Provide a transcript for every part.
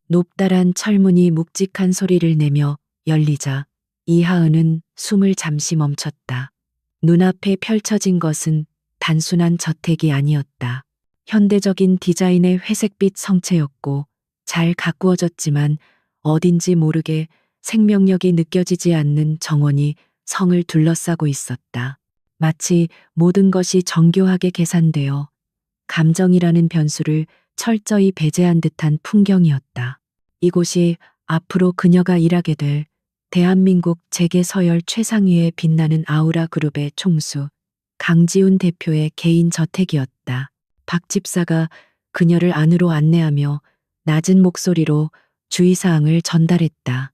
높다란 철문이 묵직한 소리를 내며 열리자 이하은은 숨을 잠시 멈췄다. 눈앞에 펼쳐진 것은 단순한 저택이 아니었다. 현대적인 디자인의 회색빛 성체였고 잘 가꾸어졌지만 어딘지 모르게 생명력이 느껴지지 않는 정원이 성을 둘러싸고 있었다. 마치 모든 것이 정교하게 계산되어 감정이라는 변수를 철저히 배제한 듯한 풍경이었다. 이곳이 앞으로 그녀가 일하게 될 대한민국 재계 서열 최상위에 빛나는 아우라 그룹의 총수 강지훈 대표의 개인 저택이었다. 박 집사가 그녀를 안으로 안내하며 낮은 목소리로 주의사항을 전달했다.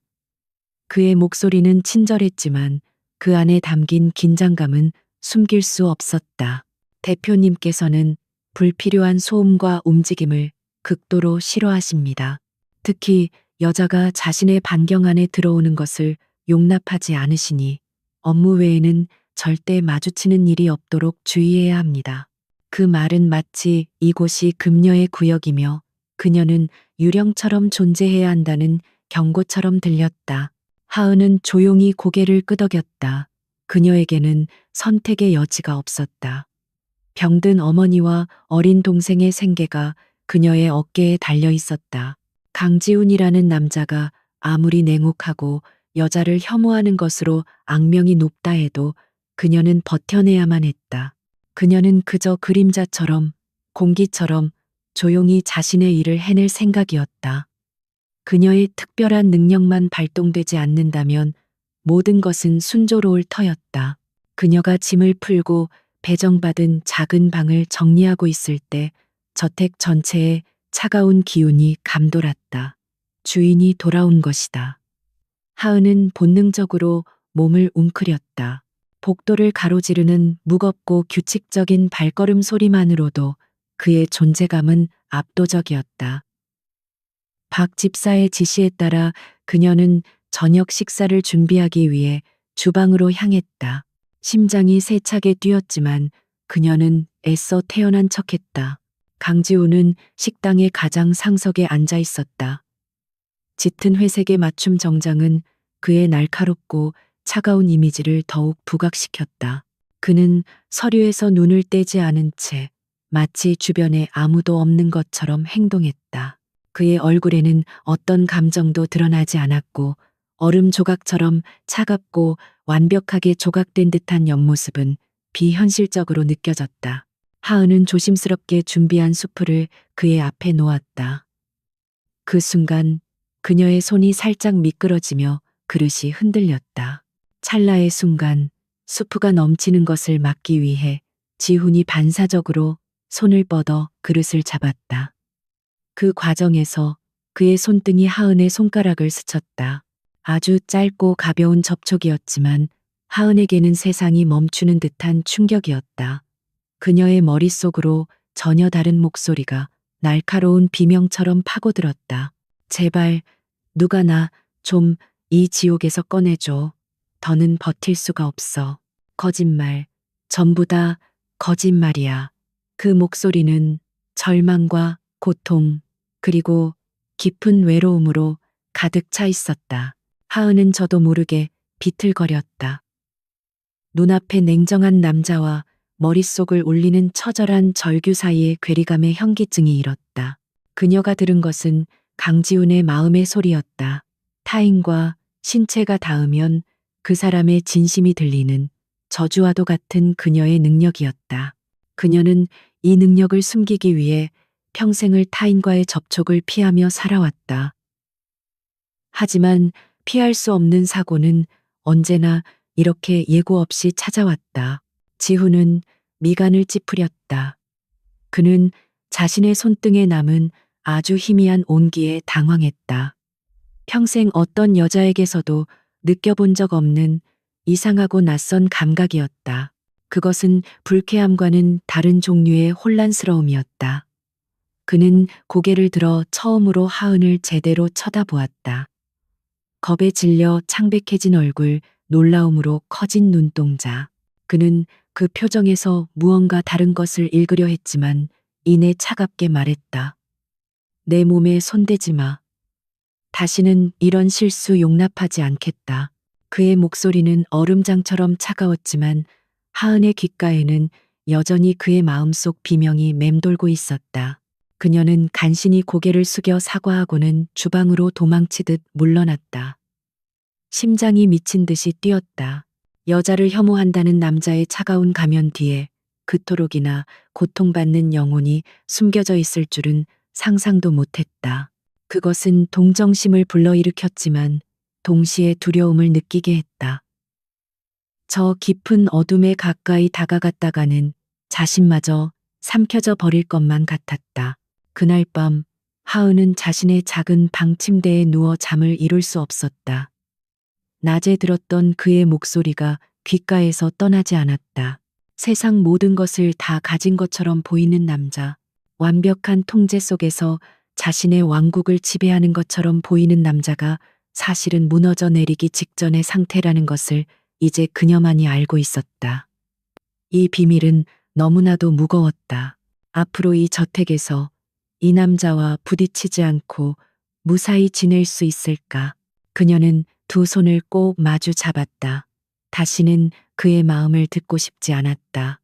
그의 목소리는 친절했지만 그 안에 담긴 긴장감은 숨길 수 없었다. 대표님께서는 불필요한 소음과 움직임을 극도로 싫어하십니다. 특히 여자가 자신의 반경 안에 들어오는 것을 용납하지 않으시니 업무 외에는 절대 마주치는 일이 없도록 주의해야 합니다. 그 말은 마치 이곳이 금녀의 구역이며 그녀는 유령처럼 존재해야 한다는 경고처럼 들렸다. 하은은 조용히 고개를 끄덕였다. 그녀에게는 선택의 여지가 없었다. 병든 어머니와 어린 동생의 생계가 그녀의 어깨에 달려 있었다. 강지훈이라는 남자가 아무리 냉혹하고 여자를 혐오하는 것으로 악명이 높다 해도 그녀는 버텨내야만 했다. 그녀는 그저 그림자처럼, 공기처럼 조용히 자신의 일을 해낼 생각이었다. 그녀의 특별한 능력만 발동되지 않는다면 모든 것은 순조로울 터였다. 그녀가 짐을 풀고 배정받은 작은 방을 정리하고 있을 때 저택 전체에 차가운 기운이 감돌았다. 주인이 돌아온 것이다. 하은은 본능적으로 몸을 웅크렸다. 복도를 가로지르는 무겁고 규칙적인 발걸음 소리만으로도 그의 존재감은 압도적이었다. 박 집사의 지시에 따라 그녀는 저녁 식사를 준비하기 위해 주방으로 향했다. 심장이 세차게 뛰었지만 그녀는 애써 태어난 척했다. 강지우는 식당의 가장 상석에 앉아 있었다. 짙은 회색의 맞춤 정장은 그의 날카롭고 차가운 이미지를 더욱 부각시켰다. 그는 서류에서 눈을 떼지 않은 채 마치 주변에 아무도 없는 것처럼 행동했다. 그의 얼굴에는 어떤 감정도 드러나지 않았고 얼음 조각처럼 차갑고 완벽하게 조각된 듯한 옆모습은 비현실적으로 느껴졌다. 하은은 조심스럽게 준비한 수프를 그의 앞에 놓았다. 그 순간 그녀의 손이 살짝 미끄러지며 그릇이 흔들렸다. 찰나의 순간 수프가 넘치는 것을 막기 위해 지훈이 반사적으로 손을 뻗어 그릇을 잡았다. 그 과정에서 그의 손등이 하은의 손가락을 스쳤다. 아주 짧고 가벼운 접촉이었지만 하은에게는 세상이 멈추는 듯한 충격이었다. 그녀의 머릿속으로 전혀 다른 목소리가 날카로운 비명처럼 파고들었다. 제발 누가 나 좀 이 지옥에서 꺼내줘. 더는 버틸 수가 없어. 거짓말. 전부 다 거짓말이야. 그 목소리는 절망과 고통 그리고 깊은 외로움으로 가득 차 있었다. 하은은 저도 모르게 비틀거렸다. 눈앞에 냉정한 남자와 머릿속을 울리는 처절한 절규 사이의 괴리감에 현기증이 일었다. 그녀가 들은 것은 강지훈의 마음의 소리였다. 타인과 신체가 닿으면 그 사람의 진심이 들리는 저주와도 같은 그녀의 능력이었다. 그녀는 이 능력을 숨기기 위해 평생을 타인과의 접촉을 피하며 살아왔다. 하지만 피할 수 없는 사고는 언제나 이렇게 예고 없이 찾아왔다. 지훈은 미간을 찌푸렸다. 그는 자신의 손등에 남은 아주 희미한 온기에 당황했다. 평생 어떤 여자에게서도 느껴본 적 없는 이상하고 낯선 감각이었다. 그것은 불쾌함과는 다른 종류의 혼란스러움이었다. 그는 고개를 들어 처음으로 하은을 제대로 쳐다보았다. 겁에 질려 창백해진 얼굴, 놀라움으로 커진 눈동자. 그는 그 표정에서 무언가 다른 것을 읽으려 했지만 이내 차갑게 말했다. 내 몸에 손대지 마. 다시는 이런 실수 용납하지 않겠다. 그의 목소리는 얼음장처럼 차가웠지만 하은의 귓가에는 여전히 그의 마음속 비명이 맴돌고 있었다. 그녀는 간신히 고개를 숙여 사과하고는 주방으로 도망치듯 물러났다. 심장이 미친 듯이 뛰었다. 여자를 혐오한다는 남자의 차가운 가면 뒤에 그토록이나 고통받는 영혼이 숨겨져 있을 줄은 상상도 못했다. 그것은 동정심을 불러일으켰지만 동시에 두려움을 느끼게 했다. 저 깊은 어둠에 가까이 다가갔다가는 자신마저 삼켜져 버릴 것만 같았다. 그날 밤 하은은 자신의 작은 방 침대에 누워 잠을 이룰 수 없었다. 낮에 들었던 그의 목소리가 귓가에서 떠나지 않았다. 세상 모든 것을 다 가진 것처럼 보이는 남자, 완벽한 통제 속에서 자신의 왕국을 지배하는 것처럼 보이는 남자가 사실은 무너져 내리기 직전의 상태라는 것을 이제 그녀만이 알고 있었다. 이 비밀은 너무나도 무거웠다. 앞으로 이 저택에서 이 남자와 부딪히지 않고 무사히 지낼 수 있을까? 그녀는 두 손을 꼭 마주 잡았다. 다시는 그의 마음을 듣고 싶지 않았다.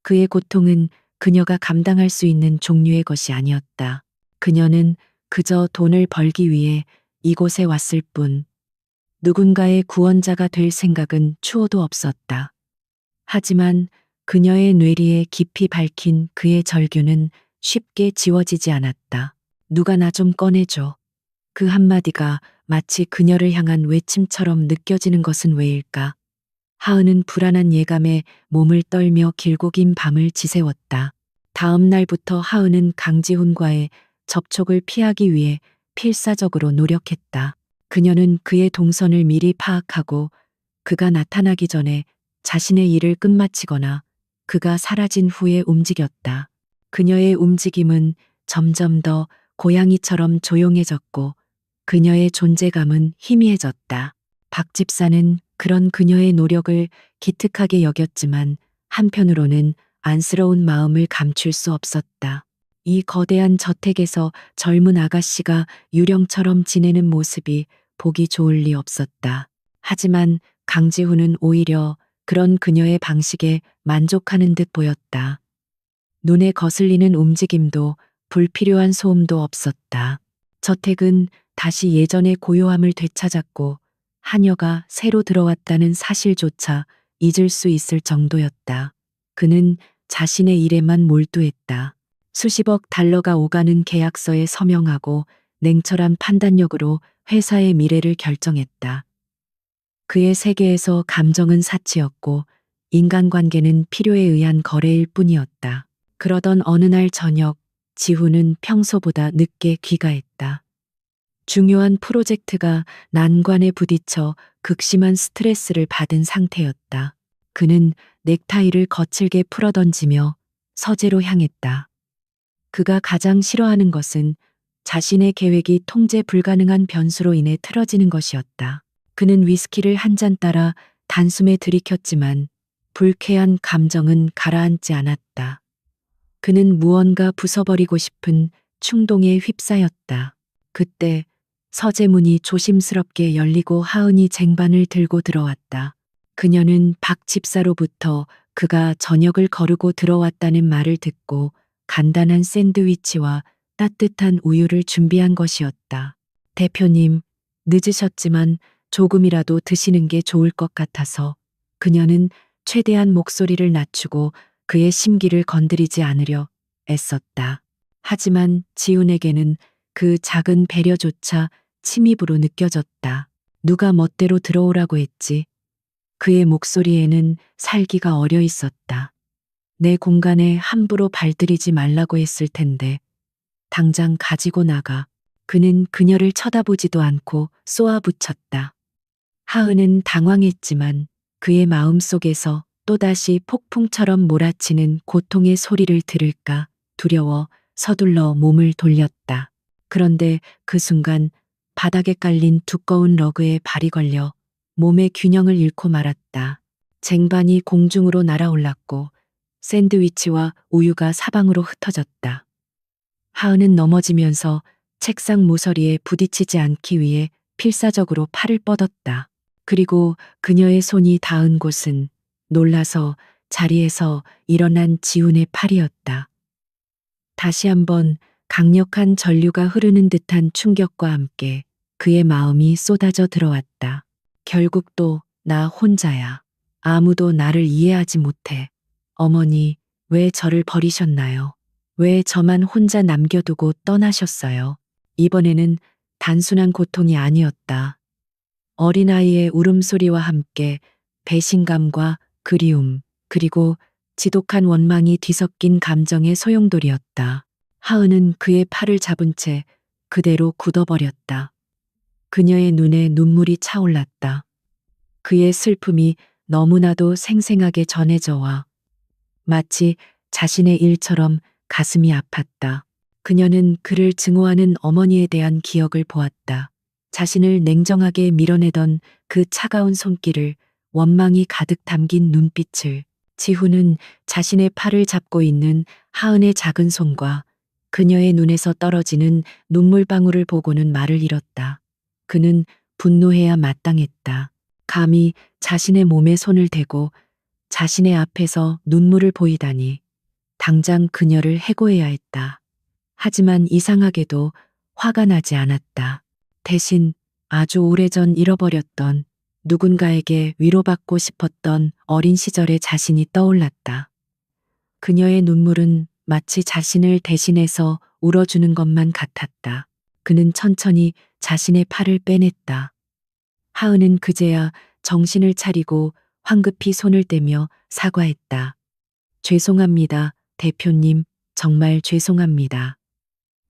그의 고통은 그녀가 감당할 수 있는 종류의 것이 아니었다. 그녀는 그저 돈을 벌기 위해 이곳에 왔을 뿐, 누군가의 구원자가 될 생각은 추호도 없었다. 하지만 그녀의 뇌리에 깊이 박힌 그의 절규는 쉽게 지워지지 않았다. 누가 나 좀 꺼내줘. 그 한마디가 마치 그녀를 향한 외침처럼 느껴지는 것은 왜일까? 하은은 불안한 예감에 몸을 떨며 길고 긴 밤을 지새웠다. 다음 날부터 하은은 강지훈과의 접촉을 피하기 위해 필사적으로 노력했다. 그녀는 그의 동선을 미리 파악하고 그가 나타나기 전에 자신의 일을 끝마치거나 그가 사라진 후에 움직였다. 그녀의 움직임은 점점 더 고양이처럼 조용해졌고 그녀의 존재감은 희미해졌다. 박 집사는 그런 그녀의 노력을 기특하게 여겼지만 한편으로는 안쓰러운 마음을 감출 수 없었다. 이 거대한 저택에서 젊은 아가씨가 유령처럼 지내는 모습이 보기 좋을 리 없었다. 하지만 강지훈은 오히려 그런 그녀의 방식에 만족하는 듯 보였다. 눈에 거슬리는 움직임도 불필요한 소음도 없었다. 저택은 다시 예전의 고요함을 되찾았고 하녀가 새로 들어왔다는 사실조차 잊을 수 있을 정도였다. 그는 자신의 일에만 몰두했다. 수십억 달러가 오가는 계약서에 서명하고 냉철한 판단력으로 회사의 미래를 결정했다. 그의 세계에서 감정은 사치였고 인간관계는 필요에 의한 거래일 뿐이었다. 그러던 어느 날 저녁, 지훈은 평소보다 늦게 귀가했다. 중요한 프로젝트가 난관에 부딪혀 극심한 스트레스를 받은 상태였다. 그는 넥타이를 거칠게 풀어던지며 서재로 향했다. 그가 가장 싫어하는 것은 자신의 계획이 통제 불가능한 변수로 인해 틀어지는 것이었다. 그는 위스키를 한 잔 따라 단숨에 들이켰지만 불쾌한 감정은 가라앉지 않았다. 그는 무언가 부숴버리고 싶은 충동에 휩싸였다. 그때 서재 문이 조심스럽게 열리고 하은이 쟁반을 들고 들어왔다. 그녀는 박 집사로부터 그가 저녁을 거르고 들어왔다는 말을 듣고 간단한 샌드위치와 따뜻한 우유를 준비한 것이었다. 대표님, 늦으셨지만 조금이라도 드시는 게 좋을 것 같아서. 그녀는 최대한 목소리를 낮추고 그의 심기를 건드리지 않으려 애썼다. 하지만 지훈에게는 그 작은 배려조차 침입으로 느껴졌다. 누가 멋대로 들어오라고 했지. 그의 목소리에는 살기가 어려 있었다. 내 공간에 함부로 발들이지 말라고 했을 텐데. 당장 가지고 나가. 그는 그녀를 쳐다보지도 않고 쏘아붙였다. 하은은 당황했지만 그의 마음속에서 또다시 폭풍처럼 몰아치는 고통의 소리를 들을까 두려워 서둘러 몸을 돌렸다. 그런데 그 순간 바닥에 깔린 두꺼운 러그에 발이 걸려 몸의 균형을 잃고 말았다. 쟁반이 공중으로 날아올랐고 샌드위치와 우유가 사방으로 흩어졌다. 하은은 넘어지면서 책상 모서리에 부딪히지 않기 위해 필사적으로 팔을 뻗었다. 그리고 그녀의 손이 닿은 곳은 놀라서 자리에서 일어난 지훈의 팔이었다. 다시 한번 강력한 전류가 흐르는 듯한 충격과 함께 그의 마음이 쏟아져 들어왔다. 결국 또 나 혼자야. 아무도 나를 이해하지 못해. 어머니, 왜 저를 버리셨나요? 왜 저만 혼자 남겨두고 떠나셨어요? 이번에는 단순한 고통이 아니었다. 어린아이의 울음소리와 함께 배신감과 그리움, 그리고 지독한 원망이 뒤섞인 감정의 소용돌이였다. 하은은 그의 팔을 잡은 채 그대로 굳어버렸다. 그녀의 눈에 눈물이 차올랐다. 그의 슬픔이 너무나도 생생하게 전해져 와 마치 자신의 일처럼 가슴이 아팠다. 그녀는 그를 증오하는 어머니에 대한 기억을 보았다. 자신을 냉정하게 밀어내던 그 차가운 손길을, 원망이 가득 담긴 눈빛을. 지훈은 자신의 팔을 잡고 있는 하은의 작은 손과 그녀의 눈에서 떨어지는 눈물방울을 보고는 말을 잃었다. 그는 분노해야 마땅했다. 감히 자신의 몸에 손을 대고 자신의 앞에서 눈물을 보이다니. 당장 그녀를 해고해야 했다. 하지만 이상하게도 화가 나지 않았다. 대신 아주 오래전 잃어버렸던 누군가에게 위로받고 싶었던 어린 시절의 자신이 떠올랐다. 그녀의 눈물은 마치 자신을 대신해서 울어주는 것만 같았다. 그는 천천히 자신의 팔을 빼냈다. 하은은 그제야 정신을 차리고 황급히 손을 떼며 사과했다. 죄송합니다, 대표님. 정말 죄송합니다.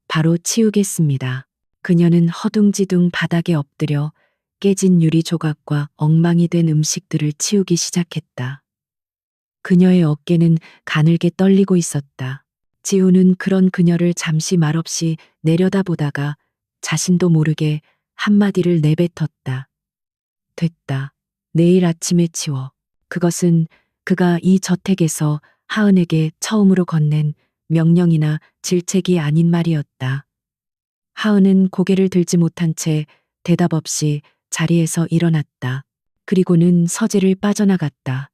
바로 치우겠습니다. 그녀는 허둥지둥 바닥에 엎드려 깨진 유리 조각과 엉망이 된 음식들을 치우기 시작했다. 그녀의 어깨는 가늘게 떨리고 있었다. 지우는 그런 그녀를 잠시 말없이 내려다보다가 자신도 모르게 한마디를 내뱉었다. 됐다. 내일 아침에 치워. 그것은 그가 이 저택에서 하은에게 처음으로 건넨 명령이나 질책이 아닌 말이었다. 하은은 고개를 들지 못한 채 대답 없이 자리에서 일어났다. 그리고는 서재를 빠져나갔다.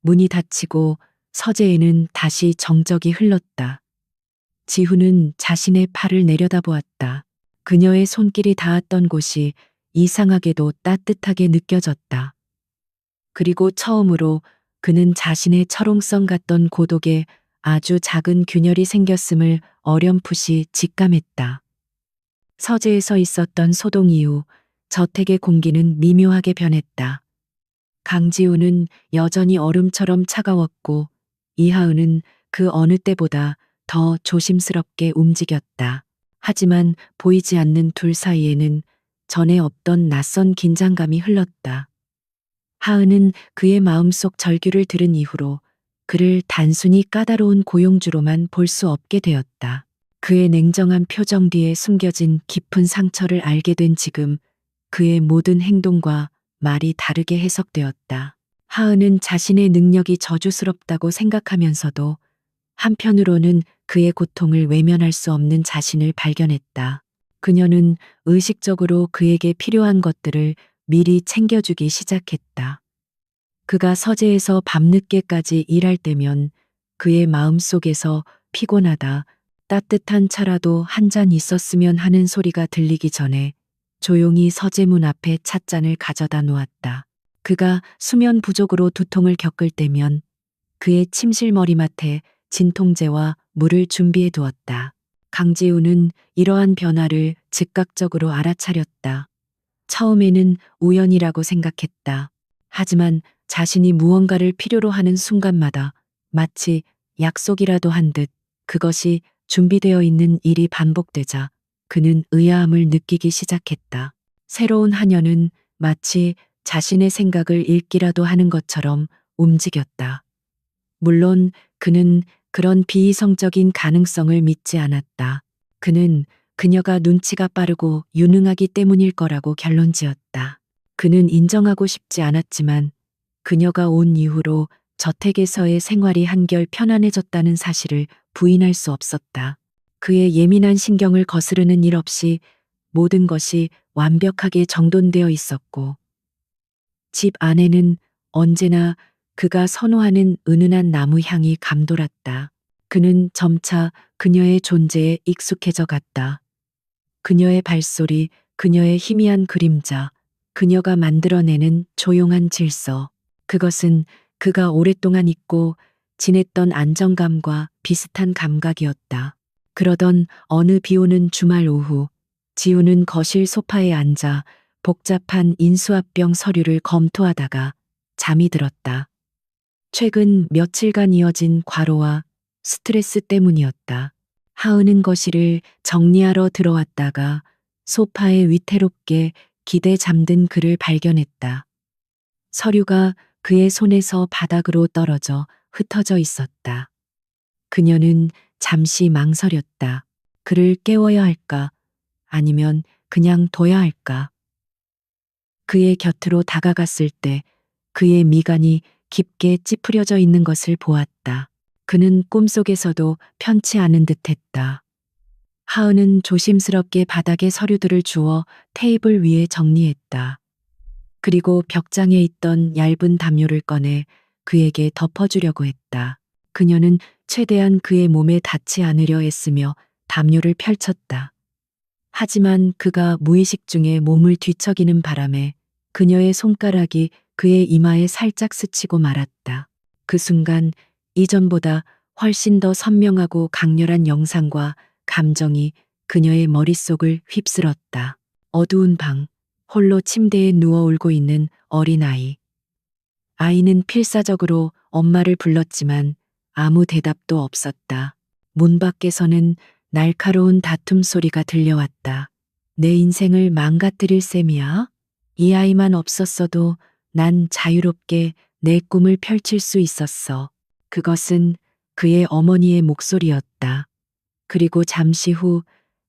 문이 닫히고 서재에는 다시 정적이 흘렀다. 지훈은 자신의 팔을 내려다보았다. 그녀의 손길이 닿았던 곳이 이상하게도 따뜻하게 느껴졌다. 그리고 처음으로 그는 자신의 철옹성 같던 고독에 아주 작은 균열이 생겼음을 어렴풋이 직감했다. 서재에서 있었던 소동 이후 저택의 공기는 미묘하게 변했다. 강지우는 여전히 얼음처럼 차가웠고 이하은은 그 어느 때보다 더 조심스럽게 움직였다. 하지만 보이지 않는 둘 사이에는 전에 없던 낯선 긴장감이 흘렀다. 하은은 그의 마음속 절규를 들은 이후로 그를 단순히 까다로운 고용주로만 볼 수 없게 되었다. 그의 냉정한 표정 뒤에 숨겨진 깊은 상처를 알게 된 지금 그의 모든 행동과 말이 다르게 해석되었다. 하은은 자신의 능력이 저주스럽다고 생각하면서도 한편으로는 그의 고통을 외면할 수 없는 자신을 발견했다. 그녀는 의식적으로 그에게 필요한 것들을 미리 챙겨주기 시작했다. 그가 서재에서 밤늦게까지 일할 때면 그의 마음속에서 피곤하다, 따뜻한 차라도 한 잔 있었으면 하는 소리가 들리기 전에 조용히 서재문 앞에 찻잔을 가져다 놓았다. 그가 수면 부족으로 두통을 겪을 때면 그의 침실 머리맡에 진통제와 물을 준비해 두었다. 강지우는 이러한 변화를 즉각적으로 알아차렸다. 처음에는 우연이라고 생각했다. 하지만 자신이 무언가를 필요로 하는 순간마다 마치 약속이라도 한 듯 그것이 준비되어 있는 일이 반복되자 그는 의아함을 느끼기 시작했다. 새로운 한여는 마치 자신의 생각을 읽기라도 하는 것처럼 움직였다. 물론 그는 그런 비이성적인 가능성을 믿지 않았다. 그는 그녀가 눈치가 빠르고 유능하기 때문일 거라고 결론지었다. 그는 인정하고 싶지 않았지만 그녀가 온 이후로 저택에서의 생활이 한결 편안해졌다는 사실을 부인할 수 없었다. 그의 예민한 신경을 거스르는 일 없이 모든 것이 완벽하게 정돈되어 있었고, 집 안에는 언제나 그가 선호하는 은은한 나무 향이 감돌았다. 그는 점차 그녀의 존재에 익숙해져 갔다. 그녀의 발소리, 그녀의 희미한 그림자, 그녀가 만들어내는 조용한 질서. 그것은 그가 오랫동안 잊고 지냈던 안정감과 비슷한 감각이었다. 그러던 어느 비 오는 주말 오후, 지우는 거실 소파에 앉아 복잡한 인수합병 서류를 검토하다가 잠이 들었다. 최근 며칠간 이어진 과로와 스트레스 때문이었다. 하은은 거실을 정리하러 들어왔다가 소파에 위태롭게 기대 잠든 그를 발견했다. 서류가 그의 손에서 바닥으로 떨어져 흩어져 있었다. 그녀는 잠시 망설였다. 그를 깨워야 할까? 아니면 그냥 둬야 할까? 그의 곁으로 다가갔을 때 그의 미간이 깊게 찌푸려져 있는 것을 보았다. 그는 꿈속에서도 편치 않은 듯했다. 하은은 조심스럽게 바닥에 서류들을 주워 테이블 위에 정리했다. 그리고 벽장에 있던 얇은 담요를 꺼내 그에게 덮어주려고 했다. 그녀는 최대한 그의 몸에 닿지 않으려 애쓰며 담요를 펼쳤다. 하지만 그가 무의식 중에 몸을 뒤척이는 바람에 그녀의 손가락이 그의 이마에 살짝 스치고 말았다. 그 순간 이전보다 훨씬 더 선명하고 강렬한 영상과 감정이 그녀의 머릿속을 휩쓸었다. 어두운 방, 홀로 침대에 누워 울고 있는 어린아이. 아이는 필사적으로 엄마를 불렀지만 아무 대답도 없었다. 문 밖에서는 날카로운 다툼 소리가 들려왔다. 내 인생을 망가뜨릴 셈이야? 이 아이만 없었어도 난 자유롭게 내 꿈을 펼칠 수 있었어. 그것은 그의 어머니의 목소리였다. 그리고 잠시 후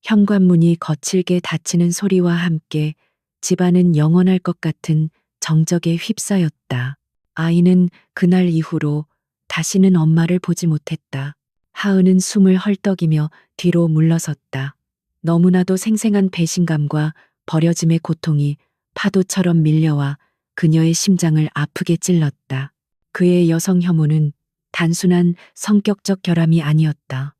현관문이 거칠게 닫히는 소리와 함께 집안은 영원할 것 같은 정적에 휩싸였다. 아이는 그날 이후로 다시는 엄마를 보지 못했다. 하은은 숨을 헐떡이며 뒤로 물러섰다. 너무나도 생생한 배신감과 버려짐의 고통이 파도처럼 밀려와 그녀의 심장을 아프게 찔렀다. 그의 여성 혐오는 단순한 성격적 결함이 아니었다.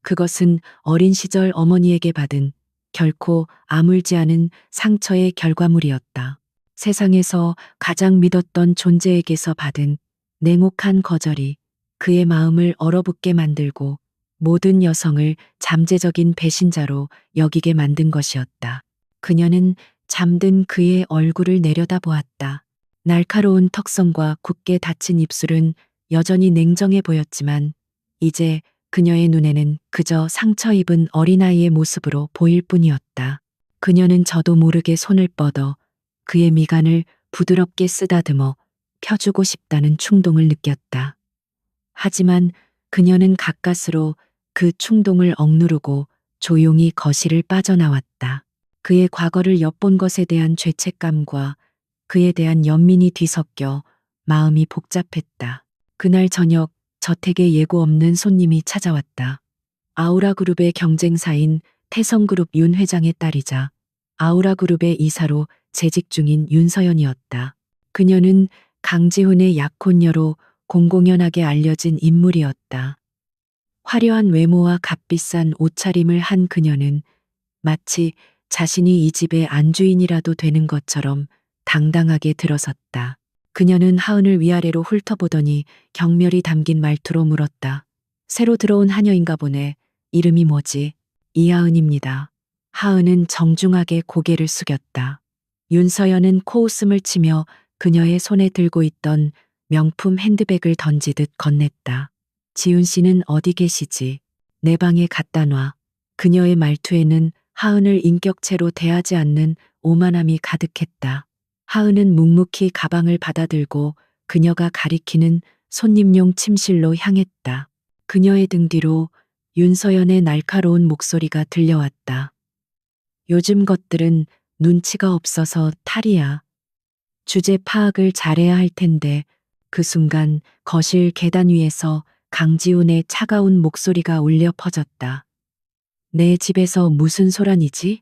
그것은 어린 시절 어머니에게 받은 결코 아물지 않은 상처의 결과물이었다. 세상에서 가장 믿었던 존재에게서 받은 냉혹한 거절이 그의 마음을 얼어붙게 만들고 모든 여성을 잠재적인 배신자로 여기게 만든 것이었다. 그녀는 잠든 그의 얼굴을 내려다보았다. 날카로운 턱선과 굳게 닫힌 입술은 여전히 냉정해 보였지만 이제 그녀의 눈에는 그저 상처 입은 어린아이의 모습으로 보일 뿐이었다. 그녀는 저도 모르게 손을 뻗어 그의 미간을 부드럽게 쓰다듬어 펴주고 싶다는 충동을 느꼈다. 하지만 그녀는 가까스로 그 충동을 억누르고 조용히 거실을 빠져나왔다. 그의 과거를 엿본 것에 대한 죄책감과 그에 대한 연민이 뒤섞여 마음이 복잡했다. 그날 저녁 저택에 예고 없는 손님이 찾아왔다. 아우라그룹의 경쟁사인 태성그룹 윤 회장의 딸이자 아우라그룹의 이사로 재직 중인 윤서연이었다. 그녀는 강지훈의 약혼녀로 공공연하게 알려진 인물이었다. 화려한 외모와 값비싼 옷차림을 한 그녀는 마치 자신이 이 집의 안주인이라도 되는 것처럼 당당하게 들어섰다. 그녀는 하은을 위아래로 훑어보더니 경멸이 담긴 말투로 물었다. 새로 들어온 하녀인가 보네. 이름이 뭐지? 이하은입니다. 하은은 정중하게 고개를 숙였다. 윤서연은 코웃음을 치며 그녀의 손에 들고 있던 명품 핸드백을 던지듯 건넸다. 지훈 씨는 어디 계시지? 내 방에 갖다 놔. 그녀의 말투에는 하은을 인격체로 대하지 않는 오만함이 가득했다. 하은은 묵묵히 가방을 받아들고 그녀가 가리키는 손님용 침실로 향했다. 그녀의 등 뒤로 윤서연의 날카로운 목소리가 들려왔다. 요즘 것들은 눈치가 없어서 탈이야. 주제 파악을 잘해야 할 텐데. 그 순간 거실 계단 위에서 강지훈의 차가운 목소리가 울려 퍼졌다. 내 집에서 무슨 소란이지?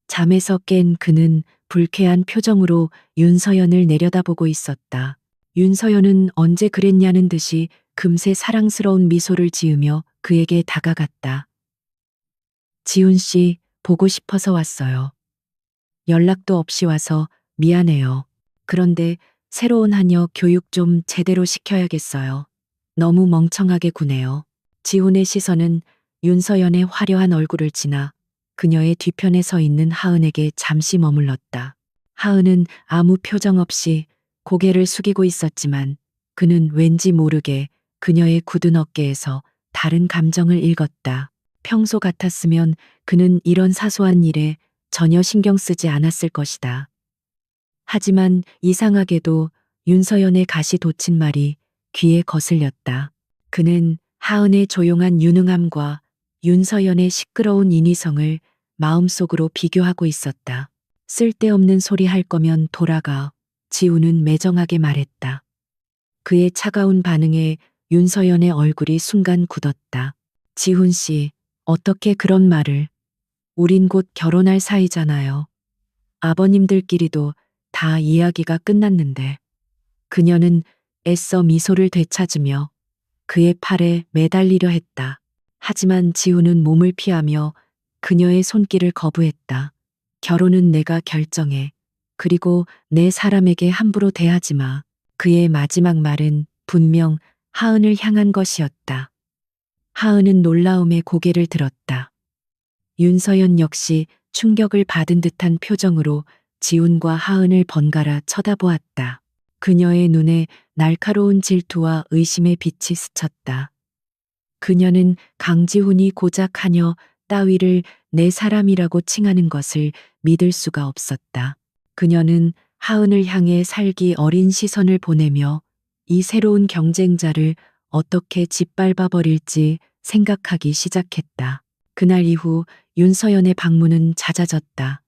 잠에서 깬 그는 불쾌한 표정으로 윤서연을 내려다보고 있었다. 윤서연은 언제 그랬냐는 듯이 금세 사랑스러운 미소를 지으며 그에게 다가갔다. 지훈 씨, 보고 싶어서 왔어요. 연락도 없이 와서 미안해요. 그런데 새로운 하녀 교육 좀 제대로 시켜야겠어요. 너무 멍청하게 구네요. 지훈의 시선은 윤서연의 화려한 얼굴을 지나 그녀의 뒤편에 서 있는 하은에게 잠시 머물렀다. 하은은 아무 표정 없이 고개를 숙이고 있었지만 그는 왠지 모르게 그녀의 굳은 어깨에서 다른 감정을 읽었다. 평소 같았으면 그는 이런 사소한 일에 전혀 신경 쓰지 않았을 것이다. 하지만 이상하게도 윤서연의 가시 돋친 말이 귀에 거슬렸다. 그는 하은의 조용한 유능함과 윤서연의 시끄러운 인위성을 마음속으로 비교하고 있었다. 쓸데없는 소리 할 거면 돌아가. 지우는 매정하게 말했다. 그의 차가운 반응에 윤서연의 얼굴이 순간 굳었다. 지훈 씨, 어떻게 그런 말을. 우린 곧 결혼할 사이잖아요. 아버님들끼리도 다 이야기가 끝났는데. 그녀는 애써 미소를 되찾으며 그의 팔에 매달리려 했다. 하지만 지우는 몸을 피하며 그녀의 손길을 거부했다. 결혼은 내가 결정해. 그리고 내 사람에게 함부로 대하지 마. 그의 마지막 말은 분명 하은을 향한 것이었다. 하은은 놀라움에 고개를 들었다. 윤서연 역시 충격을 받은 듯한 표정으로 지훈과 하은을 번갈아 쳐다보았다. 그녀의 눈에 날카로운 질투와 의심의 빛이 스쳤다. 그녀는 강지훈이 고작 하녀 따위를 내 사람이라고 칭하는 것을 믿을 수가 없었다. 그녀는 하은을 향해 살기 어린 시선을 보내며 이 새로운 경쟁자를 어떻게 짓밟아 버릴지 생각하기 시작했다. 그날 이후 윤서연의 방문은 잦아졌다.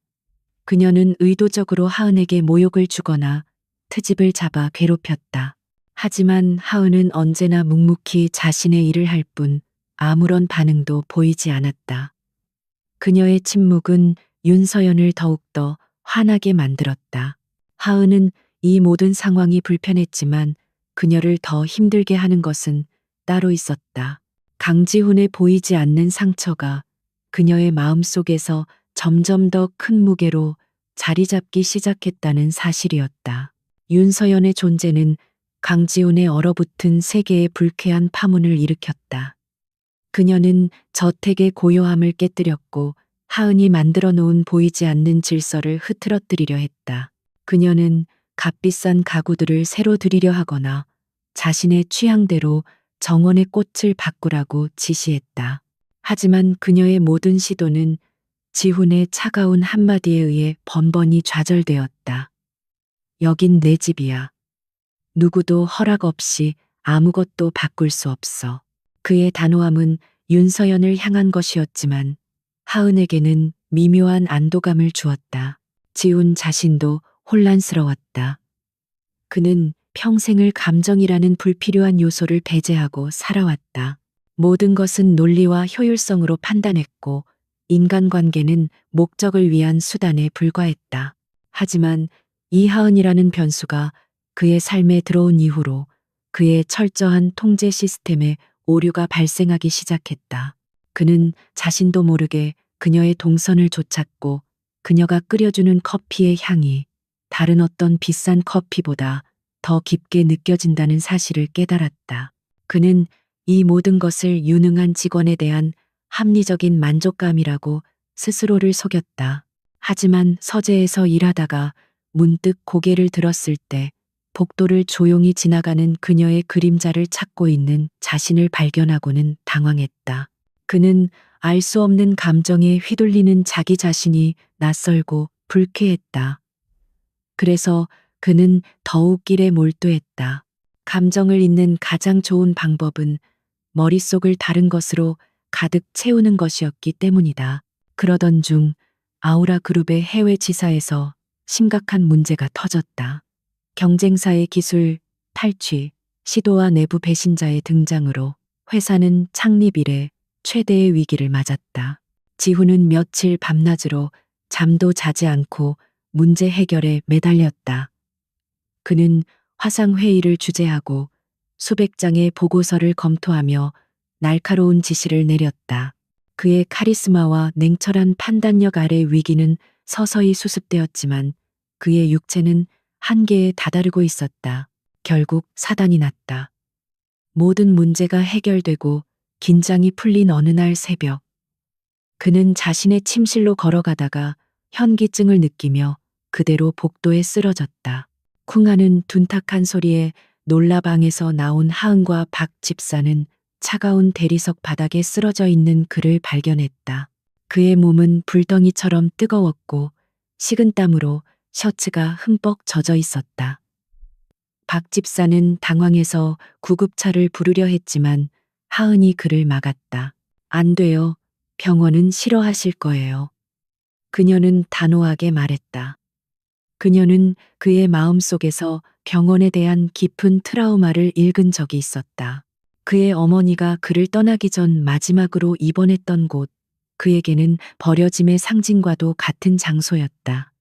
그녀는 의도적으로 하은에게 모욕을 주거나 트집을 잡아 괴롭혔다. 하지만 하은은 언제나 묵묵히 자신의 일을 할 뿐 아무런 반응도 보이지 않았다. 그녀의 침묵은 윤서연을 더욱더 화나게 만들었다. 하은은 이 모든 상황이 불편했지만 그녀를 더 힘들게 하는 것은 따로 있었다. 강지훈의 보이지 않는 상처가 그녀의 마음속에서 점점 더 큰 무게로 자리 잡기 시작했다는 사실이었다. 윤서연의 존재는 강지훈의 얼어붙은 세계에 불쾌한 파문을 일으켰다. 그녀는 저택의 고요함을 깨뜨렸고 하은이 만들어 놓은 보이지 않는 질서를 흐트러뜨리려 했다. 그녀는 값비싼 가구들을 새로 들이려 하거나 자신의 취향대로 정원의 꽃을 바꾸라고 지시했다. 하지만 그녀의 모든 시도는 지훈의 차가운 한마디에 의해 번번이 좌절되었다. 여긴 내 집이야. 누구도 허락 없이 아무것도 바꿀 수 없어. 그의 단호함은 윤서연을 향한 것이었지만 하은에게는 미묘한 안도감을 주었다. 지훈 자신도 혼란스러웠다. 그는 평생을 감정이라는 불필요한 요소를 배제하고 살아왔다. 모든 것은 논리와 효율성으로 판단했고 인간관계는 목적을 위한 수단에 불과했다. 하지만 이하은이라는 변수가 그의 삶에 들어온 이후로 그의 철저한 통제 시스템에 오류가 발생하기 시작했다. 그는 자신도 모르게 그녀의 동선을 좇았고 그녀가 끓여주는 커피의 향이 다른 어떤 비싼 커피보다 더 깊게 느껴진다는 사실을 깨달았다. 그는 이 모든 것을 유능한 직원에 대한 합리적인 만족감이라고 스스로를 속였다. 하지만 서재에서 일하다가 문득 고개를 들었을 때 복도를 조용히 지나가는 그녀의 그림자를 찾고 있는 자신을 발견하고는 당황했다. 그는 알 수 없는 감정에 휘둘리는 자기 자신이 낯설고 불쾌했다. 그래서 그는 더욱 일에 몰두했다. 감정을 잊는 가장 좋은 방법은 머릿속을 다른 것으로 가득 채우는 것이었기 때문이다. 그러던 중 아우라 그룹의 해외 지사에서 심각한 문제가 터졌다. 경쟁사의 기술 탈취, 시도와 내부 배신자의 등장으로 회사는 창립 이래 최대의 위기를 맞았다. 지훈은 며칠 밤낮으로 잠도 자지 않고 문제 해결에 매달렸다. 그는 화상회의를 주재하고 수백 장의 보고서를 검토하며 날카로운 지시를 내렸다. 그의 카리스마와 냉철한 판단력 아래 위기는 서서히 수습되었지만 그의 육체는 한계에 다다르고 있었다. 결국 사단이 났다. 모든 문제가 해결되고 긴장이 풀린 어느 날 새벽, 그는 자신의 침실로 걸어가다가 현기증을 느끼며 그대로 복도에 쓰러졌다. 쿵 하는 둔탁한 소리에 놀라 방에서 나온 하은과 박 집사는 차가운 대리석 바닥에 쓰러져 있는 그를 발견했다. 그의 몸은 불덩이처럼 뜨거웠고 식은땀으로 셔츠가 흠뻑 젖어 있었다. 박 집사는 당황해서 구급차를 부르려 했지만 하은이 그를 막았다. 안 돼요. 병원은 싫어하실 거예요. 그녀는 단호하게 말했다. 그녀는 그의 마음속에서 병원에 대한 깊은 트라우마를 읽은 적이 있었다. 그의 어머니가 그를 떠나기 전 마지막으로 입원했던 곳, 그에게는 버려짐의 상징과도 같은 장소였다.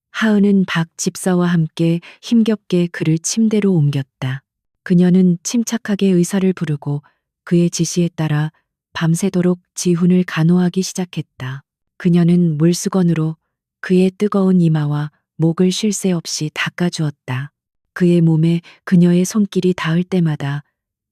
하은은 박 집사와 함께 힘겹게 그를 침대로 옮겼다. 그녀는 침착하게 의사를 부르고 그의 지시에 따라 밤새도록 지훈을 간호하기 시작했다. 그녀는 물수건으로 그의 뜨거운 이마와 목을 쉴 새 없이 닦아주었다. 그의 몸에 그녀의 손길이 닿을 때마다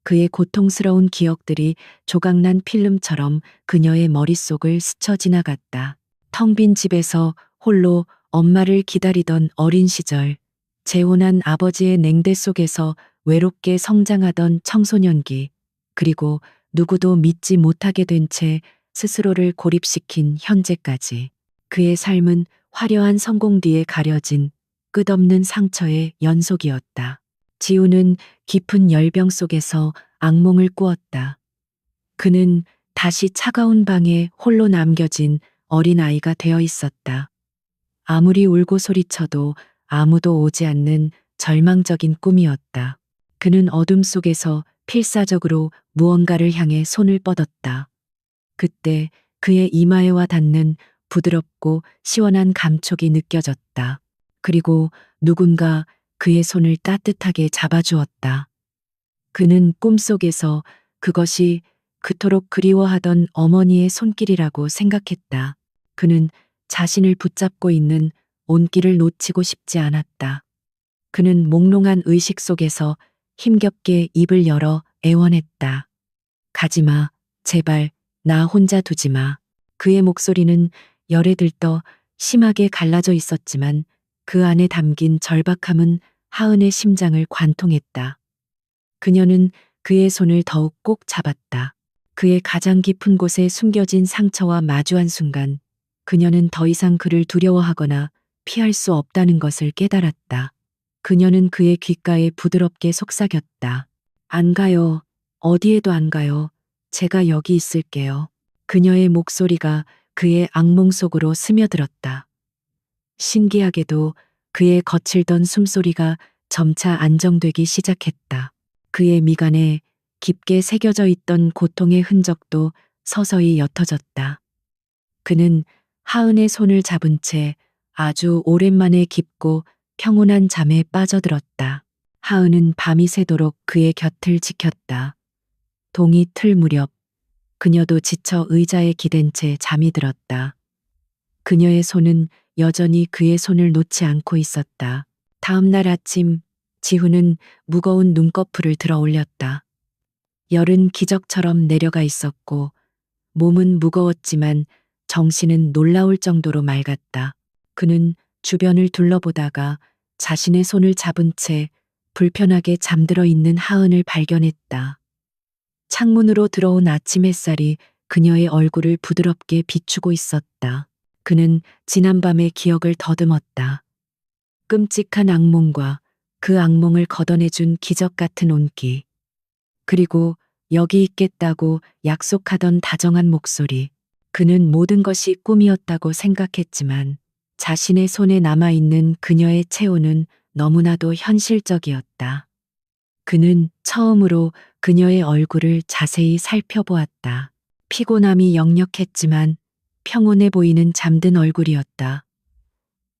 그의 고통스러운 기억들이 조각난 필름처럼 그녀의 머릿속을 스쳐 지나갔다. 텅 빈 집에서 홀로 엄마를 기다리던 어린 시절, 재혼한 아버지의 냉대 속에서 외롭게 성장하던 청소년기, 그리고 누구도 믿지 못하게 된 채 스스로를 고립시킨 현재까지. 그의 삶은 화려한 성공 뒤에 가려진 끝없는 상처의 연속이었다. 지우는 깊은 열병 속에서 악몽을 꾸었다. 그는 다시 차가운 방에 홀로 남겨진 어린아이가 되어 있었다. 아무리 울고 소리쳐도 아무도 오지 않는 절망적인 꿈이었다. 그는 어둠 속에서 필사적으로 무언가를 향해 손을 뻗었다. 그때 그의 이마에 와 닿는 부드럽고 시원한 감촉이 느껴졌다. 그리고 누군가 그의 손을 따뜻하게 잡아주었다. 그는 꿈속에서 그것이 그토록 그리워하던 어머니의 손길이라고 생각했다. 그는 자신을 붙잡고 있는 온기를 놓치고 싶지 않았다. 그는 몽롱한 의식 속에서 힘겹게 입을 열어 애원했다. 가지마, 제발, 나 혼자 두지 마. 그의 목소리는 열에 들떠 심하게 갈라져 있었지만 그 안에 담긴 절박함은 하은의 심장을 관통했다. 그녀는 그의 손을 더욱 꼭 잡았다. 그의 가장 깊은 곳에 숨겨진 상처와 마주한 순간 그녀는 더 이상 그를 두려워하거나 피할 수 없다는 것을 깨달았다. 그녀는 그의 귓가에 부드럽게 속삭였다. 안 가요. 어디에도 안 가요. 제가 여기 있을게요. 그녀의 목소리가 그의 악몽 속으로 스며들었다. 신기하게도 그의 거칠던 숨소리가 점차 안정되기 시작했다. 그의 미간에 깊게 새겨져 있던 고통의 흔적도 서서히 옅어졌다. 그는 하은의 손을 잡은 채 아주 오랜만에 깊고 평온한 잠에 빠져들었다. 하은은 밤이 새도록 그의 곁을 지켰다. 동이 틀 무렵 그녀도 지쳐 의자에 기댄 채 잠이 들었다. 그녀의 손은 여전히 그의 손을 놓지 않고 있었다. 다음 날 아침 지훈은 무거운 눈꺼풀을 들어 올렸다. 열은 기적처럼 내려가 있었고 몸은 무거웠지만 정신은 놀라울 정도로 맑았다. 그는 주변을 둘러보다가 자신의 손을 잡은 채 불편하게 잠들어 있는 하은을 발견했다. 창문으로 들어온 아침 햇살이 그녀의 얼굴을 부드럽게 비추고 있었다. 그는 지난밤의 기억을 더듬었다. 끔찍한 악몽과 그 악몽을 걷어내준 기적 같은 온기. 그리고 여기 있겠다고 약속하던 다정한 목소리. 그는 모든 것이 꿈이었다고 생각했지만 자신의 손에 남아있는 그녀의 체온은 너무나도 현실적이었다. 그는 처음으로 그녀의 얼굴을 자세히 살펴보았다. 피곤함이 역력했지만 평온해 보이는 잠든 얼굴이었다.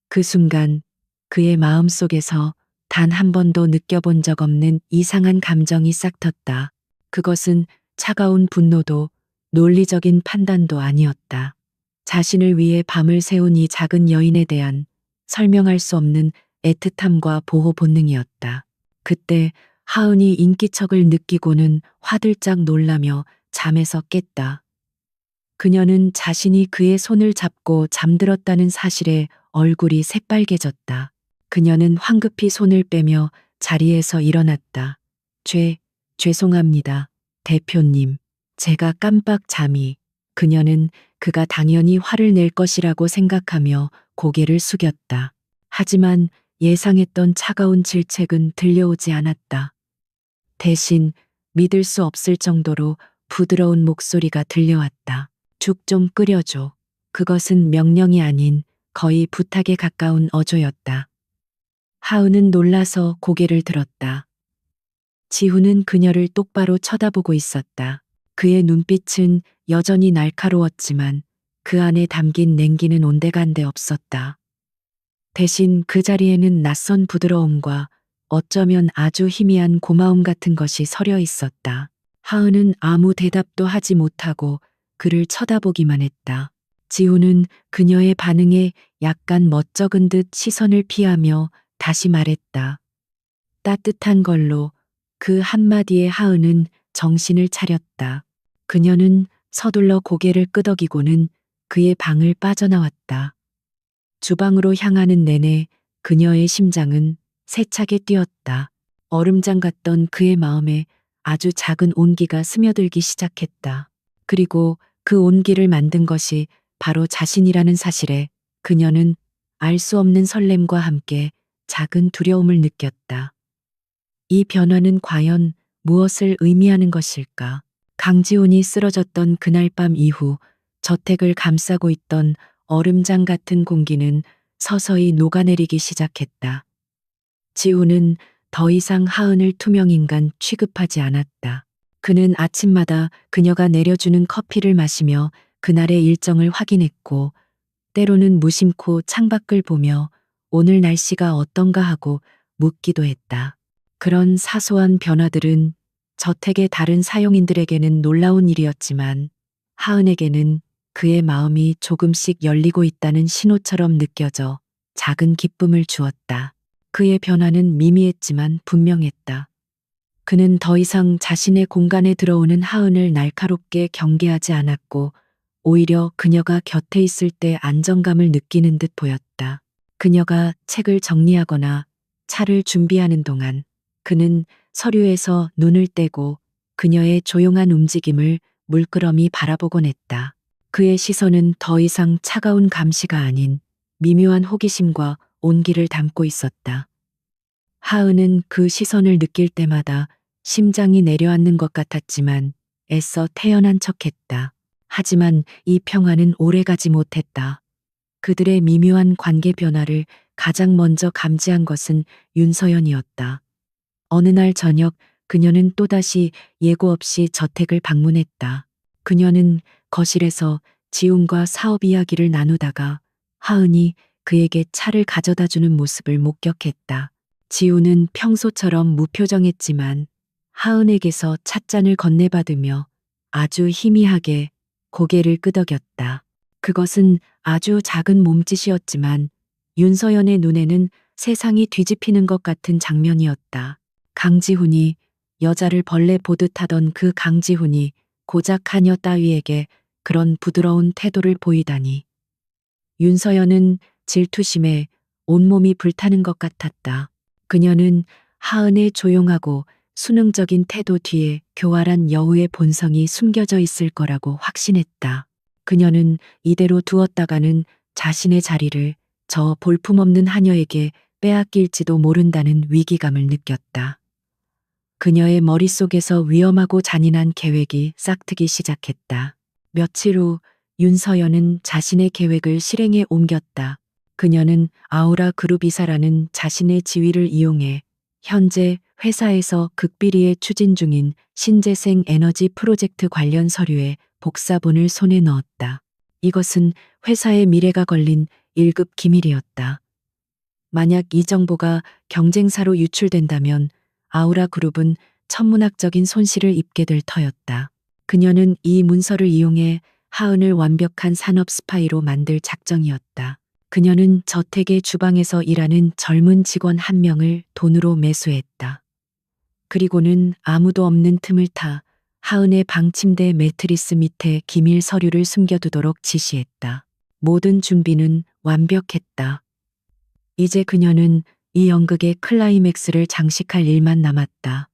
그 순간 그의 마음속에서 단 한 번도 느껴본 적 없는 이상한 감정이 싹 텄다. 그것은 차가운 분노도 논리적인 판단도 아니었다. 자신을 위해 밤을 새운 이 작은 여인에 대한 설명할 수 없는 애틋함과 보호 본능이었다. 그때 하은이 인기척을 느끼고는 화들짝 놀라며 잠에서 깼다. 그녀는 자신이 그의 손을 잡고 잠들었다는 사실에 얼굴이 새빨개졌다. 그녀는 황급히 손을 빼며 자리에서 일어났다. 죄송합니다. 대표님. 제가 깜빡 잠이. 그녀는 그가 당연히 화를 낼 것이라고 생각하며 고개를 숙였다. 하지만 예상했던 차가운 질책은 들려오지 않았다. 대신 믿을 수 없을 정도로 부드러운 목소리가 들려왔다. 죽 좀 끓여줘. 그것은 명령이 아닌 거의 부탁에 가까운 어조였다. 하은은 놀라서 고개를 들었다. 지훈은 그녀를 똑바로 쳐다보고 있었다. 그의 눈빛은 여전히 날카로웠지만 그 안에 담긴 냉기는 온데간데 없었다. 대신 그 자리에는 낯선 부드러움과 어쩌면 아주 희미한 고마움 같은 것이 서려 있었다. 하은은 아무 대답도 하지 못하고 그를 쳐다보기만 했다. 지훈은 그녀의 반응에 약간 멋쩍은 듯 시선을 피하며 다시 말했다. 따뜻한 걸로. 그 한마디에 하은은 정신을 차렸다. 그녀는 서둘러 고개를 끄덕이고는 그의 방을 빠져나왔다. 주방으로 향하는 내내 그녀의 심장은 세차게 뛰었다. 얼음장 같던 그의 마음에 아주 작은 온기가 스며들기 시작했다. 그리고 그 온기를 만든 것이 바로 자신이라는 사실에 그녀는 알 수 없는 설렘과 함께 작은 두려움을 느꼈다. 이 변화는 과연 무엇을 의미하는 것일까? 강지훈이 쓰러졌던 그날 밤 이후 저택을 감싸고 있던 얼음장 같은 공기는 서서히 녹아내리기 시작했다. 지훈은 더 이상 하은을 투명인간 취급하지 않았다. 그는 아침마다 그녀가 내려주는 커피를 마시며 그날의 일정을 확인했고, 때로는 무심코 창밖을 보며 오늘 날씨가 어떤가 하고 묻기도 했다. 그런 사소한 변화들은 저택의 다른 사용인들에게는 놀라운 일이었지만 하은에게는 그의 마음이 조금씩 열리고 있다는 신호처럼 느껴져 작은 기쁨을 주었다. 그의 변화는 미미했지만 분명했다. 그는 더 이상 자신의 공간에 들어오는 하은을 날카롭게 경계하지 않았고 오히려 그녀가 곁에 있을 때 안정감을 느끼는 듯 보였다. 그녀가 책을 정리하거나 차를 준비하는 동안 그는 서류에서 눈을 떼고 그녀의 조용한 움직임을 물끄러미 바라보곤 했다. 그의 시선은 더 이상 차가운 감시가 아닌 미묘한 호기심과 온기를 담고 있었다. 하은은 그 시선을 느낄 때마다 심장이 내려앉는 것 같았지만 애써 태연한 척했다. 하지만 이 평화는 오래가지 못했다. 그들의 미묘한 관계 변화를 가장 먼저 감지한 것은 윤서연이었다. 어느 날 저녁 그녀는 또다시 예고 없이 저택을 방문했다. 그녀는 거실에서 지훈과 사업 이야기를 나누다가 하은이 그에게 차를 가져다 주는 모습을 목격했다. 지훈은 평소처럼 무표정했지만 하은에게서 찻잔을 건네받으며 아주 희미하게 고개를 끄덕였다. 그것은 아주 작은 몸짓이었지만 윤서연의 눈에는 세상이 뒤집히는 것 같은 장면이었다. 강지훈이 여자를 벌레 보듯 하던 그 강지훈이 고작 하녀 따위에게 그런 부드러운 태도를 보이다니. 윤서연은 질투심에 온몸이 불타는 것 같았다. 그녀는 하은의 조용하고 수능적인 태도 뒤에 교활한 여우의 본성이 숨겨져 있을 거라고 확신했다. 그녀는 이대로 두었다가는 자신의 자리를 저 볼품없는 하녀에게 빼앗길지도 모른다는 위기감을 느꼈다. 그녀의 머릿속에서 위험하고 잔인한 계획이 싹트기 시작했다. 며칠 후 윤서연은 자신의 계획을 실행에 옮겼다. 그녀는 아우라 그룹 이사라는 자신의 지위를 이용해 현재 회사에서 극비리에 추진 중인 신재생 에너지 프로젝트 관련 서류에 복사본을 손에 넣었다. 이것은 회사의 미래가 걸린 1급 기밀이었다. 만약 이 정보가 경쟁사로 유출된다면 아우라 그룹은 천문학적인 손실을 입게 될 터였다. 그녀는 이 문서를 이용해 하은을 완벽한 산업 스파이로 만들 작정이었다. 그녀는 저택의 주방에서 일하는 젊은 직원 한 명을 돈으로 매수했다. 그리고는 아무도 없는 틈을 타 하은의 방 침대 매트리스 밑에 기밀 서류를 숨겨두도록 지시했다. 모든 준비는 완벽했다. 이제 그녀는 이 연극의 클라이맥스를 장식할 일만 남았다.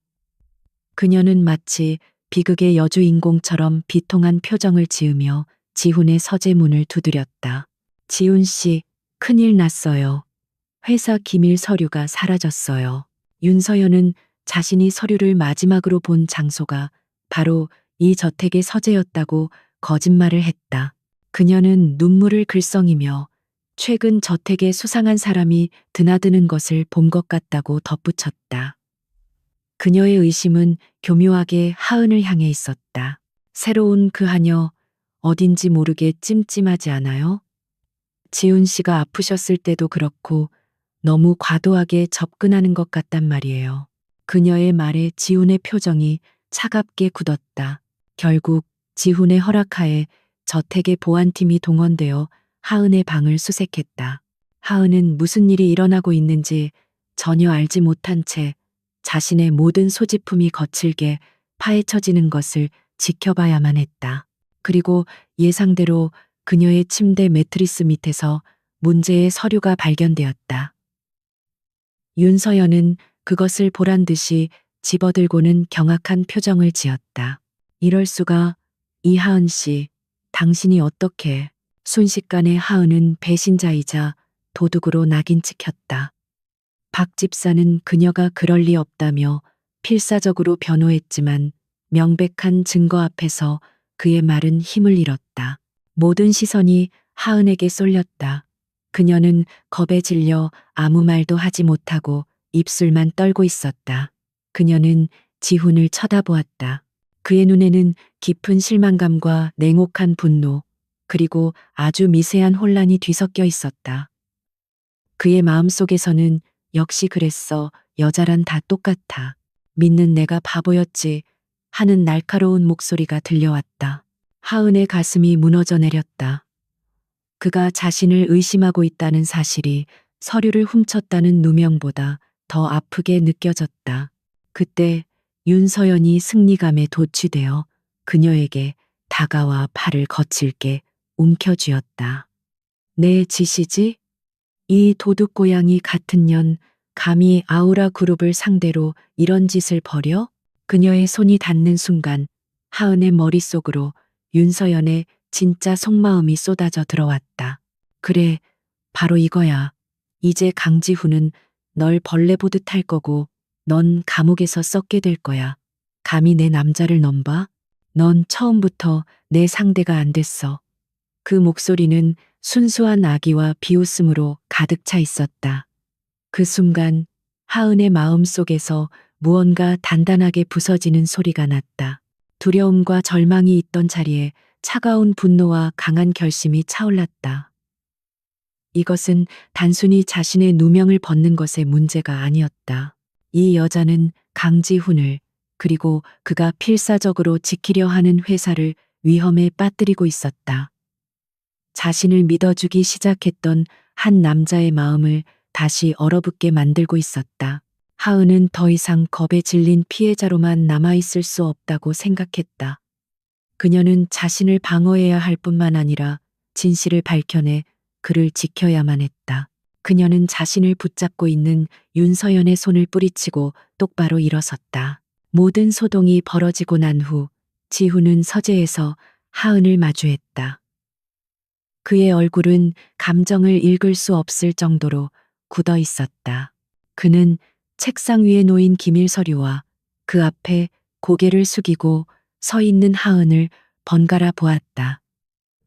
그녀는 마치 비극의 여주인공처럼 비통한 표정을 지으며 지훈의 서재문을 두드렸다. 지훈 씨, 큰일 났어요. 회사 기밀 서류가 사라졌어요. 윤서연은 자신이 서류를 마지막으로 본 장소가 바로 이 저택의 서재였다고 거짓말을 했다. 그녀는 눈물을 글썽이며 최근 저택에 수상한 사람이 드나드는 것을 본 것 같다고 덧붙였다. 그녀의 의심은 교묘하게 하은을 향해 있었다. 새로운 그 하녀, 어딘지 모르게 찜찜하지 않아요? 지훈 씨가 아프셨을 때도 그렇고 너무 과도하게 접근하는 것 같단 말이에요. 그녀의 말에 지훈의 표정이 차갑게 굳었다. 결국 지훈의 허락하에 저택의 보안팀이 동원되어 하은의 방을 수색했다. 하은은 무슨 일이 일어나고 있는지 전혀 알지 못한 채 자신의 모든 소지품이 거칠게 파헤쳐지는 것을 지켜봐야만 했다. 그리고 예상대로 그녀의 침대 매트리스 밑에서 문제의 서류가 발견되었다. 윤서연은 그것을 보란 듯이 집어들고는 경악한 표정을 지었다. 이럴 수가, 이하은 씨, 당신이 어떻게. 순식간에 하은은 배신자이자 도둑으로 낙인 찍혔다. 박 집사는 그녀가 그럴 리 없다며 필사적으로 변호했지만 명백한 증거 앞에서 그의 말은 힘을 잃었다. 모든 시선이 하은에게 쏠렸다. 그녀는 겁에 질려 아무 말도 하지 못하고 입술만 떨고 있었다. 그녀는 지훈을 쳐다보았다. 그의 눈에는 깊은 실망감과 냉혹한 분노, 그리고 아주 미세한 혼란이 뒤섞여 있었다. 그의 마음속에서는 역시 그랬어. 여자란 다 똑같아. 믿는 내가 바보였지. 하는 날카로운 목소리가 들려왔다. 하은의 가슴이 무너져 내렸다. 그가 자신을 의심하고 있다는 사실이 서류를 훔쳤다는 누명보다 더 아프게 느껴졌다. 그때 윤서연이 승리감에 도취되어 그녀에게 다가와 팔을 거칠게 움켜쥐었다. 내 짓이지? 이 도둑고양이 같은 년, 감히 아우라 그룹을 상대로 이런 짓을 벌여? 그녀의 손이 닿는 순간 하은의 머릿속으로 윤서연의 진짜 속마음이 쏟아져 들어왔다. 그래, 바로 이거야. 이제 강지훈은 널 벌레 보듯 할 거고 넌 감옥에서 썩게 될 거야. 감히 내 남자를 넘봐? 넌 처음부터 내 상대가 안 됐어. 그 목소리는 순수한 악의와 비웃음으로 가득 차 있었다. 그 순간 하은의 마음 속에서 무언가 단단하게 부서지는 소리가 났다. 두려움과 절망이 있던 자리에 차가운 분노와 강한 결심이 차올랐다. 이것은 단순히 자신의 누명을 벗는 것의 문제가 아니었다. 이 여자는 강지훈을, 그리고 그가 필사적으로 지키려 하는 회사를 위험에 빠뜨리고 있었다. 자신을 믿어주기 시작했던 한 남자의 마음을 다시 얼어붙게 만들고 있었다. 하은은 더 이상 겁에 질린 피해자로만 남아있을 수 없다고 생각했다. 그녀는 자신을 방어해야 할 뿐만 아니라 진실을 밝혀내 그를 지켜야만 했다. 그녀는 자신을 붙잡고 있는 윤서연의 손을 뿌리치고 똑바로 일어섰다. 모든 소동이 벌어지고 난 후 지훈은 서재에서 하은을 마주했다. 그의 얼굴은 감정을 읽을 수 없을 정도로 굳어 있었다. 그는 책상 위에 놓인 기밀 서류와 그 앞에 고개를 숙이고 서 있는 하은을 번갈아 보았다.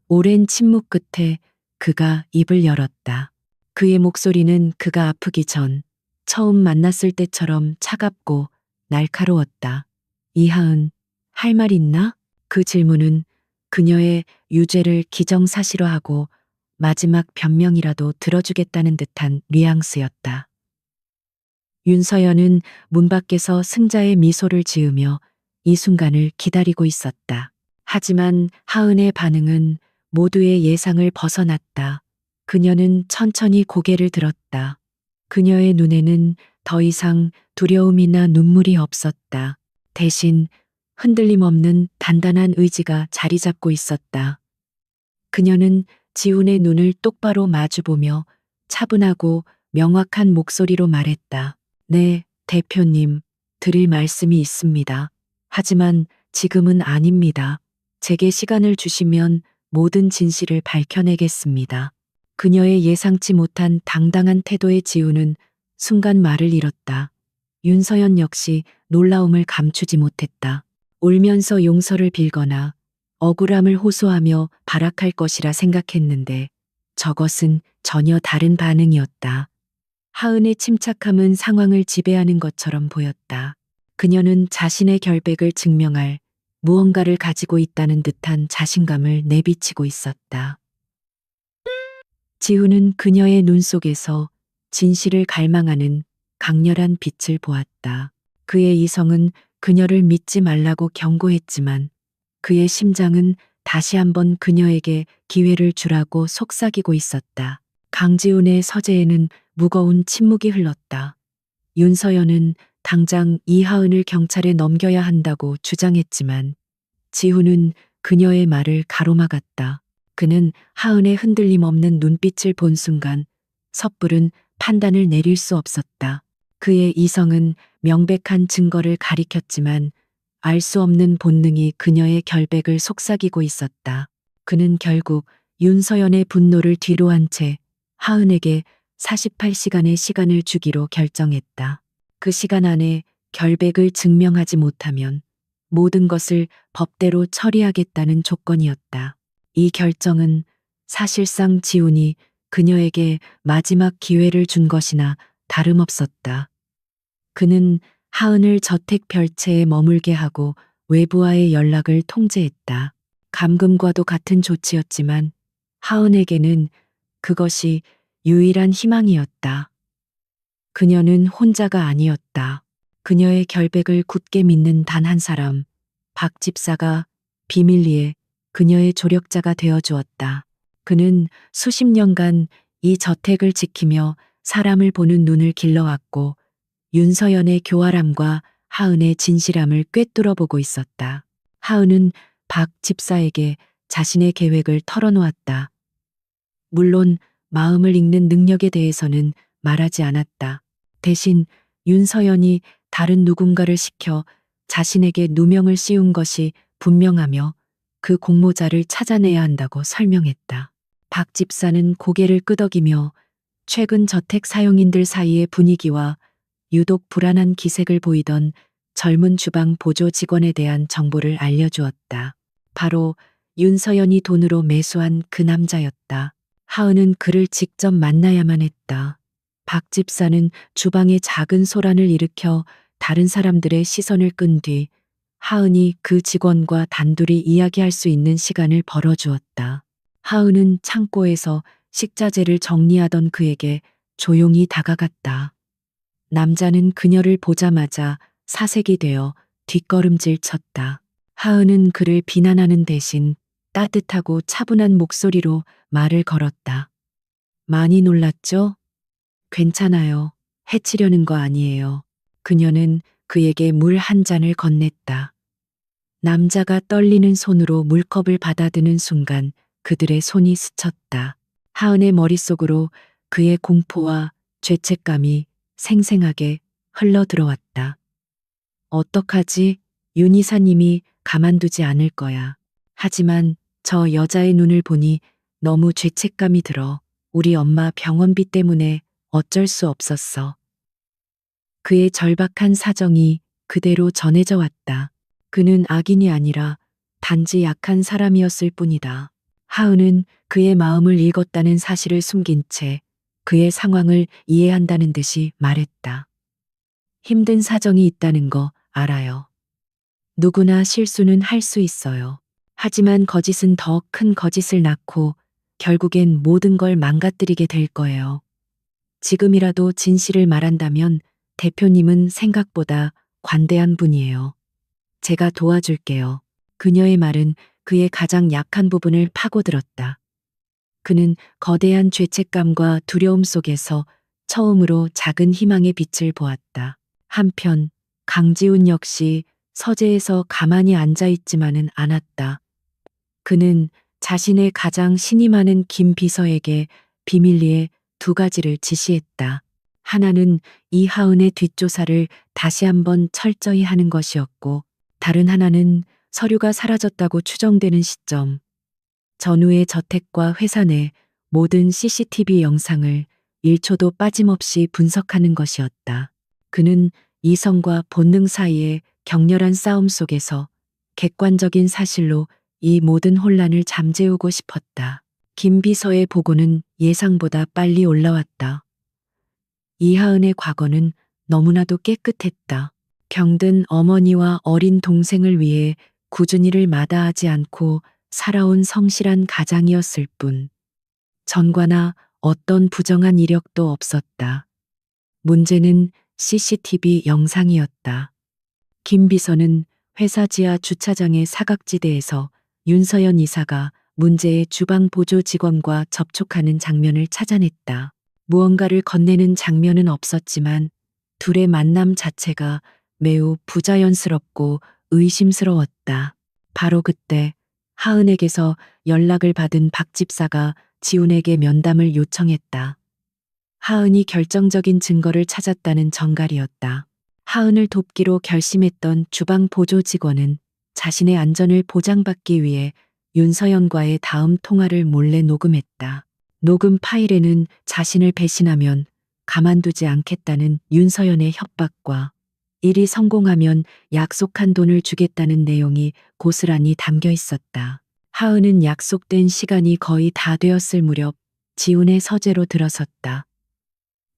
오랜 침묵 끝에 그가 입을 열었다. 그의 목소리는 그가 아프기 전 처음 만났을 때처럼 차갑고 날카로웠다. 이하은, 할 말 있나? 그 질문은 그녀의 유죄를 기정사실화하고 마지막 변명이라도 들어주겠다는 듯한 뉘앙스였다. 윤서연은 문 밖에서 승자의 미소를 지으며 이 순간을 기다리고 있었다. 하지만 하은의 반응은 모두의 예상을 벗어났다. 그녀는 천천히 고개를 들었다. 그녀의 눈에는 더 이상 두려움이나 눈물이 없었다. 대신 흔들림 없는 단단한 의지가 자리 잡고 있었다. 그녀는 지훈의 눈을 똑바로 마주보며 차분하고 명확한 목소리로 말했다. 네, 대표님, 드릴 말씀이 있습니다. 하지만 지금은 아닙니다. 제게 시간을 주시면 모든 진실을 밝혀내겠습니다. 그녀의 예상치 못한 당당한 태도의 지훈은 순간 말을 잃었다. 윤서연 역시 놀라움을 감추지 못했다. 울면서 용서를 빌거나 억울함을 호소하며 발악할 것이라 생각했는데 저것은 전혀 다른 반응이었다. 하은의 침착함은 상황을 지배하는 것처럼 보였다. 그녀는 자신의 결백을 증명할 무언가를 가지고 있다는 듯한 자신감을 내비치고 있었다. 지훈은 그녀의 눈 속에서 진실을 갈망하는 강렬한 빛을 보았다. 그의 이성은 그녀를 믿지 말라고 경고했지만 그의 심장은 다시 한번 그녀에게 기회를 주라고 속삭이고 있었다. 강지훈의 서재에는 무거운 침묵이 흘렀다. 윤서연은 당장 이하은을 경찰에 넘겨야 한다고 주장했지만 지훈은 그녀의 말을 가로막았다. 그는 하은의 흔들림 없는 눈빛을 본 순간 섣부른 판단을 내릴 수 없었다. 그의 이성은 명백한 증거를 가리켰지만 알 수 없는 본능이 그녀의 결백을 속삭이고 있었다. 그는 결국 윤서연의 분노를 뒤로한 채 하은에게 48시간의 시간을 주기로 결정했다. 그 시간 안에 결백을 증명하지 못하면 모든 것을 법대로 처리하겠다는 조건이었다. 이 결정은 사실상 지훈이 그녀에게 마지막 기회를 준 것이나 다름없었다. 그는 하은을 저택 별채에 머물게 하고 외부와의 연락을 통제했다. 감금과도 같은 조치였지만 하은에게는 그것이 유일한 희망이었다. 그녀는 혼자가 아니었다. 그녀의 결백을 굳게 믿는 단 한 사람, 박 집사가 비밀리에 그녀의 조력자가 되어 주었다. 그는 수십 년간 이 저택을 지키며 사람을 보는 눈을 길러왔고 윤서연의 교활함과 하은의 진실함을 꿰뚫어 보고 있었다. 하은은 박 집사에게 자신의 계획을 털어놓았다. 물론 마음을 읽는 능력에 대해서는 말하지 않았다. 대신 윤서연이 다른 누군가를 시켜 자신에게 누명을 씌운 것이 분명하며 그 공모자를 찾아내야 한다고 설명했다. 박 집사는 고개를 끄덕이며 최근 저택 사용인들 사이의 분위기와 유독 불안한 기색을 보이던 젊은 주방 보조 직원에 대한 정보를 알려주었다. 바로 윤서연이 돈으로 매수한 그 남자였다. 하은은 그를 직접 만나야만 했다. 박 집사는 주방에 작은 소란을 일으켜 다른 사람들의 시선을 끈 뒤 하은이 그 직원과 단둘이 이야기할 수 있는 시간을 벌어주었다. 하은은 창고에서 식자재를 정리하던 그에게 조용히 다가갔다. 남자는 그녀를 보자마자 사색이 되어 뒷걸음질 쳤다. 하은은 그를 비난하는 대신 따뜻하고 차분한 목소리로 말을 걸었다. 많이 놀랐죠? 괜찮아요. 해치려는 거 아니에요. 그녀는 그에게 물 한 잔을 건넸다. 남자가 떨리는 손으로 물컵을 받아드는 순간 그들의 손이 스쳤다. 하은의 머릿속으로 그의 공포와 죄책감이 생생하게 흘러들어왔다. 어떡하지? 윤 이사님이 가만두지 않을 거야. 하지만 저 여자의 눈을 보니 너무 죄책감이 들어 우리 엄마 병원비 때문에 어쩔 수 없었어. 그의 절박한 사정이 그대로 전해져 왔다. 그는 악인이 아니라 단지 약한 사람이었을 뿐이다. 하은은 그의 마음을 읽었다는 사실을 숨긴 채 그의 상황을 이해한다는 듯이 말했다. 힘든 사정이 있다는 거 알아요. 누구나 실수는 할 수 있어요. 하지만 거짓은 더 큰 거짓을 낳고 결국엔 모든 걸 망가뜨리게 될 거예요. 지금이라도 진실을 말한다면 대표님은 생각보다 관대한 분이에요. 제가 도와줄게요. 그녀의 말은 그의 가장 약한 부분을 파고들었다. 그는 거대한 죄책감과 두려움 속에서 처음으로 작은 희망의 빛을 보았다. 한편 강지훈 역시 서재에서 가만히 앉아 있지만은 않았다. 그는 자신의 가장 신이 많은 김 비서에게 비밀리에 두 가지를 지시했다. 하나는 이하은의 뒷조사를 다시 한번 철저히 하는 것이었고, 다른 하나는 서류가 사라졌다고 추정되는 시점, 전우의 저택과 회사 내 모든 CCTV 영상을 1초도 빠짐없이 분석하는 것이었다. 그는 이성과 본능 사이의 격렬한 싸움 속에서 객관적인 사실로 이 모든 혼란을 잠재우고 싶었다. 김 비서의 보고는 예상보다 빨리 올라왔다. 이하은의 과거는 너무나도 깨끗했다. 병든 어머니와 어린 동생을 위해 꾸준히를 마다하지 않고 살아온 성실한 가장이었을 뿐. 전과나 어떤 부정한 이력도 없었다. 문제는 CCTV 영상이었다. 김 비서는 회사 지하 주차장의 사각지대에서 윤서연 이사가 문제의 주방 보조 직원과 접촉하는 장면을 찾아냈다. 무언가를 건네는 장면은 없었지만 둘의 만남 자체가 매우 부자연스럽고 의심스러웠다. 바로 그때 하은에게서 연락을 받은 박 집사가 지훈에게 면담을 요청했다. 하은이 결정적인 증거를 찾았다는 전갈이었다. 하은을 돕기로 결심했던 주방 보조 직원은 자신의 안전을 보장받기 위해 윤서연과의 다음 통화를 몰래 녹음했다. 녹음 파일에는 자신을 배신하면 가만두지 않겠다는 윤서연의 협박과 일이 성공하면 약속한 돈을 주겠다는 내용이 고스란히 담겨 있었다. 하은은 약속된 시간이 거의 다 되었을 무렵 지훈의 서재로 들어섰다.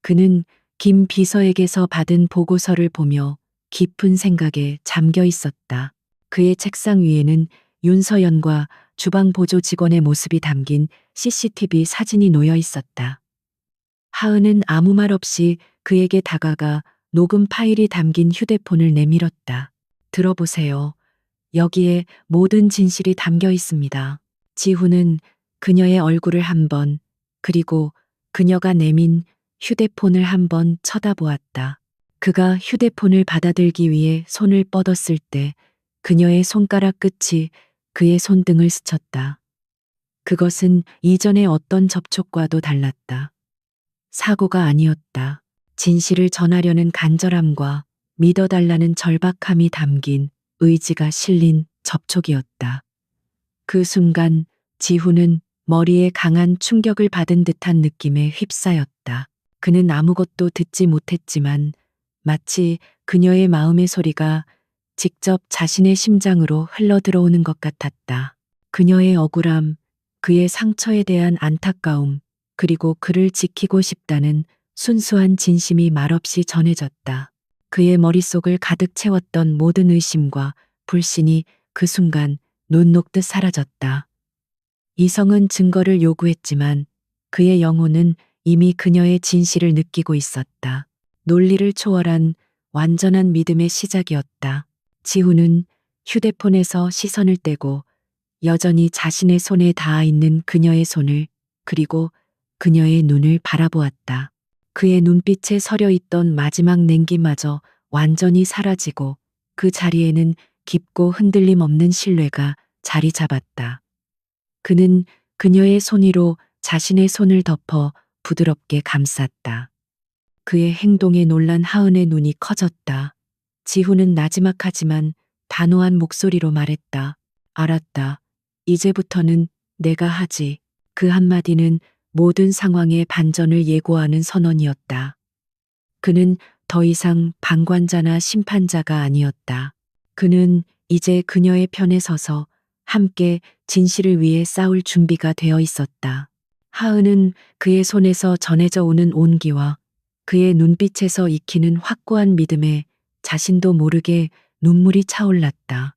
그는 김 비서에게서 받은 보고서를 보며 깊은 생각에 잠겨 있었다. 그의 책상 위에는 윤서연과 주방 보조 직원의 모습이 담긴 CCTV 사진이 놓여 있었다. 하은은 아무 말 없이 그에게 다가가 녹음 파일이 담긴 휴대폰을 내밀었다. 들어보세요. 여기에 모든 진실이 담겨 있습니다. 지훈은 그녀의 얼굴을 한 번, 그리고 그녀가 내민 휴대폰을 한 번 쳐다보았다. 그가 휴대폰을 받아들기 위해 손을 뻗었을 때 그녀의 손가락 끝이 그의 손등을 스쳤다. 그것은 이전의 어떤 접촉과도 달랐다. 사고가 아니었다. 진실을 전하려는 간절함과 믿어달라는 절박함이 담긴 의지가 실린 접촉이었다. 그 순간 지훈은 머리에 강한 충격을 받은 듯한 느낌에 휩싸였다. 그는 아무것도 듣지 못했지만 마치 그녀의 마음의 소리가 직접 자신의 심장으로 흘러들어오는 것 같았다. 그녀의 억울함, 그의 상처에 대한 안타까움, 그리고 그를 지키고 싶다는 순수한 진심이 말없이 전해졌다. 그의 머릿속을 가득 채웠던 모든 의심과 불신이 그 순간 눈 녹듯 사라졌다. 이성은 증거를 요구했지만 그의 영혼은 이미 그녀의 진실을 느끼고 있었다. 논리를 초월한 완전한 믿음의 시작이었다. 지훈은 휴대폰에서 시선을 떼고 여전히 자신의 손에 닿아 있는 그녀의 손을, 그리고 그녀의 눈을 바라보았다. 그의 눈빛에 서려 있던 마지막 냉기마저 완전히 사라지고 그 자리에는 깊고 흔들림 없는 신뢰가 자리 잡았다. 그는 그녀의 손 위로 자신의 손을 덮어 부드럽게 감쌌다. 그의 행동에 놀란 하은의 눈이 커졌다. 지훈은 나지막하지만 단호한 목소리로 말했다. 알았다. 이제부터는 내가 하지. 그 한마디는 모든 상황의 반전을 예고하는 선언이었다. 그는 더 이상 방관자나 심판자가 아니었다. 그는 이제 그녀의 편에 서서 함께 진실을 위해 싸울 준비가 되어 있었다. 하은은 그의 손에서 전해져 오는 온기와 그의 눈빛에서 익히는 확고한 믿음에 자신도 모르게 눈물이 차올랐다.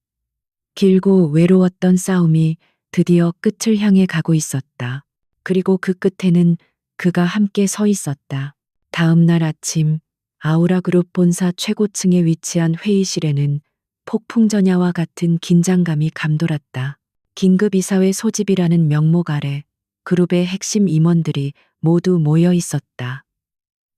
길고 외로웠던 싸움이 드디어 끝을 향해 가고 있었다. 그리고 그 끝에는 그가 함께 서 있었다. 다음 날 아침 아우라그룹 본사 최고층에 위치한 회의실에는 폭풍전야와 같은 긴장감이 감돌았다. 긴급 이사회 소집이라는 명목 아래 그룹의 핵심 임원들이 모두 모여 있었다.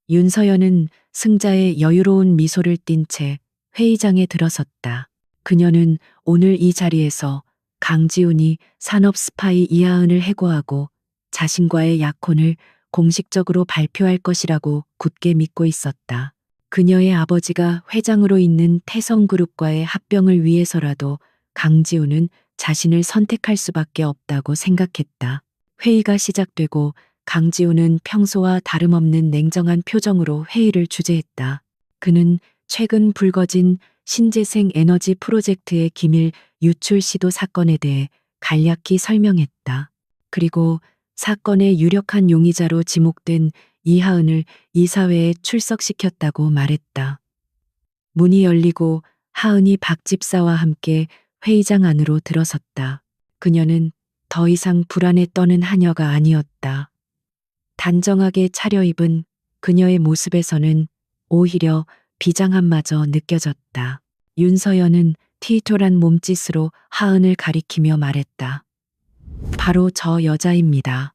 윤서연은 승자의 여유로운 미소를 띤 채 회의장에 들어섰다. 그녀는 오늘 이 자리에서 강지훈이 산업 스파이 이하은을 해고하고 자신과의 약혼을 공식적으로 발표할 것이라고 굳게 믿고 있었다. 그녀의 아버지가 회장으로 있는 태성그룹과의 합병을 위해서라도 강지훈은 자신을 선택할 수밖에 없다고 생각했다. 회의가 시작되고 강지훈은 평소와 다름없는 냉정한 표정으로 회의를 주재했다. 그는 최근 불거진 신재생 에너지 프로젝트의 기밀 유출 시도 사건에 대해 간략히 설명했다. 그리고 사건의 유력한 용의자로 지목된 이하은을 이사회에 출석시켰다고 말했다. 문이 열리고 하은이 박 집사와 함께 회의장 안으로 들어섰다. 그녀는 더 이상 불안에 떠는 하녀가 아니었다. 단정하게 차려입은 그녀의 모습에서는 오히려 비장함마저 느껴졌다. 윤서연은 티토란 몸짓으로 하은을 가리키며 말했다. 바로 저 여자입니다.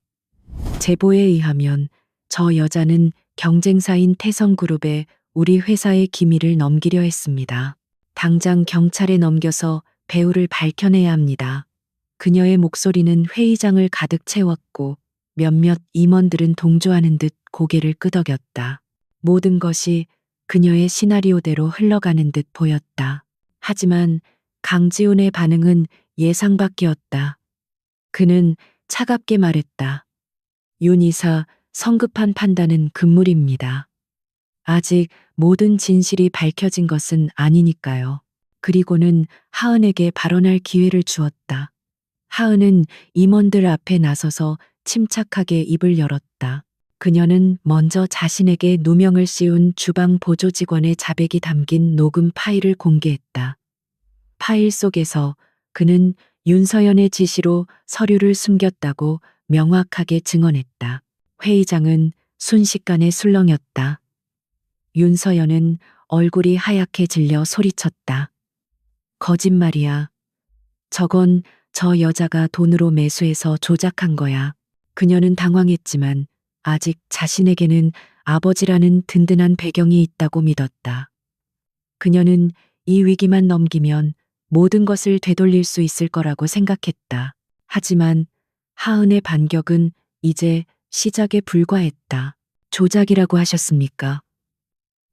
제보에 의하면 저 여자는 경쟁사인 태성그룹에 우리 회사의 기밀을 넘기려 했습니다. 당장 경찰에 넘겨서 배우를 밝혀내야 합니다. 그녀의 목소리는 회의장을 가득 채웠고 몇몇 임원들은 동조하는 듯 고개를 끄덕였다. 모든 것이 그녀의 시나리오대로 흘러가는 듯 보였다. 하지만 강지훈의 반응은 예상 밖이었다. 그는 차갑게 말했다. 윤 이사, 성급한 판단은 금물입니다. 아직 모든 진실이 밝혀진 것은 아니니까요. 그리고는 하은에게 발언할 기회를 주었다. 하은은 임원들 앞에 나서서 침착하게 입을 열었다. 그녀는 먼저 자신에게 누명을 씌운 주방 보조 직원의 자백이 담긴 녹음 파일을 공개했다. 파일 속에서 그는 윤서연의 지시로 서류를 숨겼다고 명확하게 증언했다. 회의장은 순식간에 술렁였다. 윤서연은 얼굴이 하얗게 질려 소리쳤다. 거짓말이야. 저건 저 여자가 돈으로 매수해서 조작한 거야. 그녀는 당황했지만 아직 자신에게는 아버지라는 든든한 배경이 있다고 믿었다. 그녀는 이 위기만 넘기면 모든 것을 되돌릴 수 있을 거라고 생각했다. 하지만 하은의 반격은 이제 시작에 불과했다. 조작이라고 하셨습니까?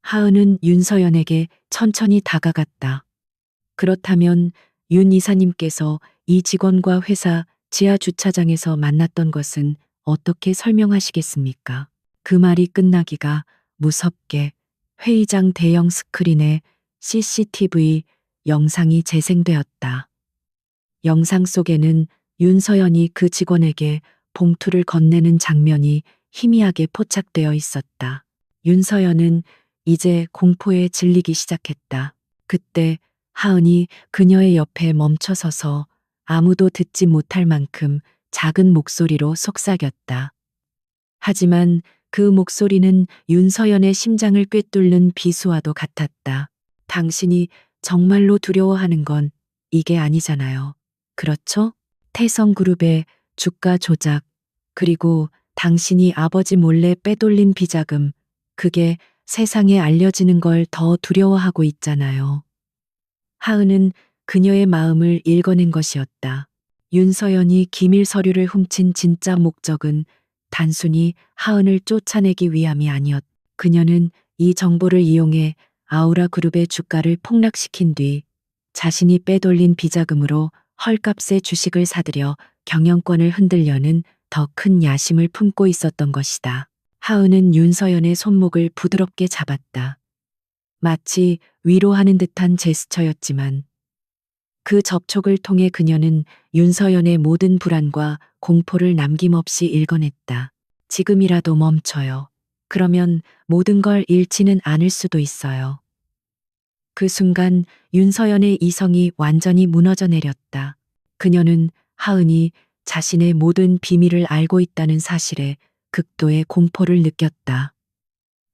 하은은 윤서연에게 천천히 다가갔다. 그렇다면 윤 이사님께서 이 직원과 회사 지하 주차장에서 만났던 것은 어떻게 설명하시겠습니까? 그 말이 끝나기가 무섭게 회의장 대형 스크린에 CCTV 영상이 재생되었다. 영상 속에는 윤서연이 그 직원에게 봉투를 건네는 장면이 희미하게 포착되어 있었다. 윤서연은 이제 공포에 질리기 시작했다. 그때 하은이 그녀의 옆에 멈춰서서 아무도 듣지 못할 만큼 작은 목소리로 속삭였다. 하지만 그 목소리는 윤서연의 심장을 꿰뚫는 비수와도 같았다. 당신이 정말로 두려워하는 건 이게 아니잖아요. 그렇죠? 태성그룹의 주가 조작, 그리고 당신이 아버지 몰래 빼돌린 비자금, 그게 세상에 알려지는 걸 더 두려워하고 있잖아요. 하은은 그녀의 마음을 읽어낸 것이었다. 윤서연이 기밀 서류를 훔친 진짜 목적은 단순히 하은을 쫓아내기 위함이 아니었다. 그녀는 이 정보를 이용해 아우라 그룹의 주가를 폭락시킨 뒤 자신이 빼돌린 비자금으로 헐값의 주식을 사들여 경영권을 흔들려는 더 큰 야심을 품고 있었던 것이다. 하은은 윤서연의 손목을 부드럽게 잡았다. 마치 위로하는 듯한 제스처였지만 그 접촉을 통해 그녀는 윤서연의 모든 불안과 공포를 남김없이 읽어냈다. 지금이라도 멈춰요. 그러면 모든 걸 잃지는 않을 수도 있어요. 그 순간 윤서연의 이성이 완전히 무너져 내렸다. 그녀는 하은이 자신의 모든 비밀을 알고 있다는 사실에 극도의 공포를 느꼈다.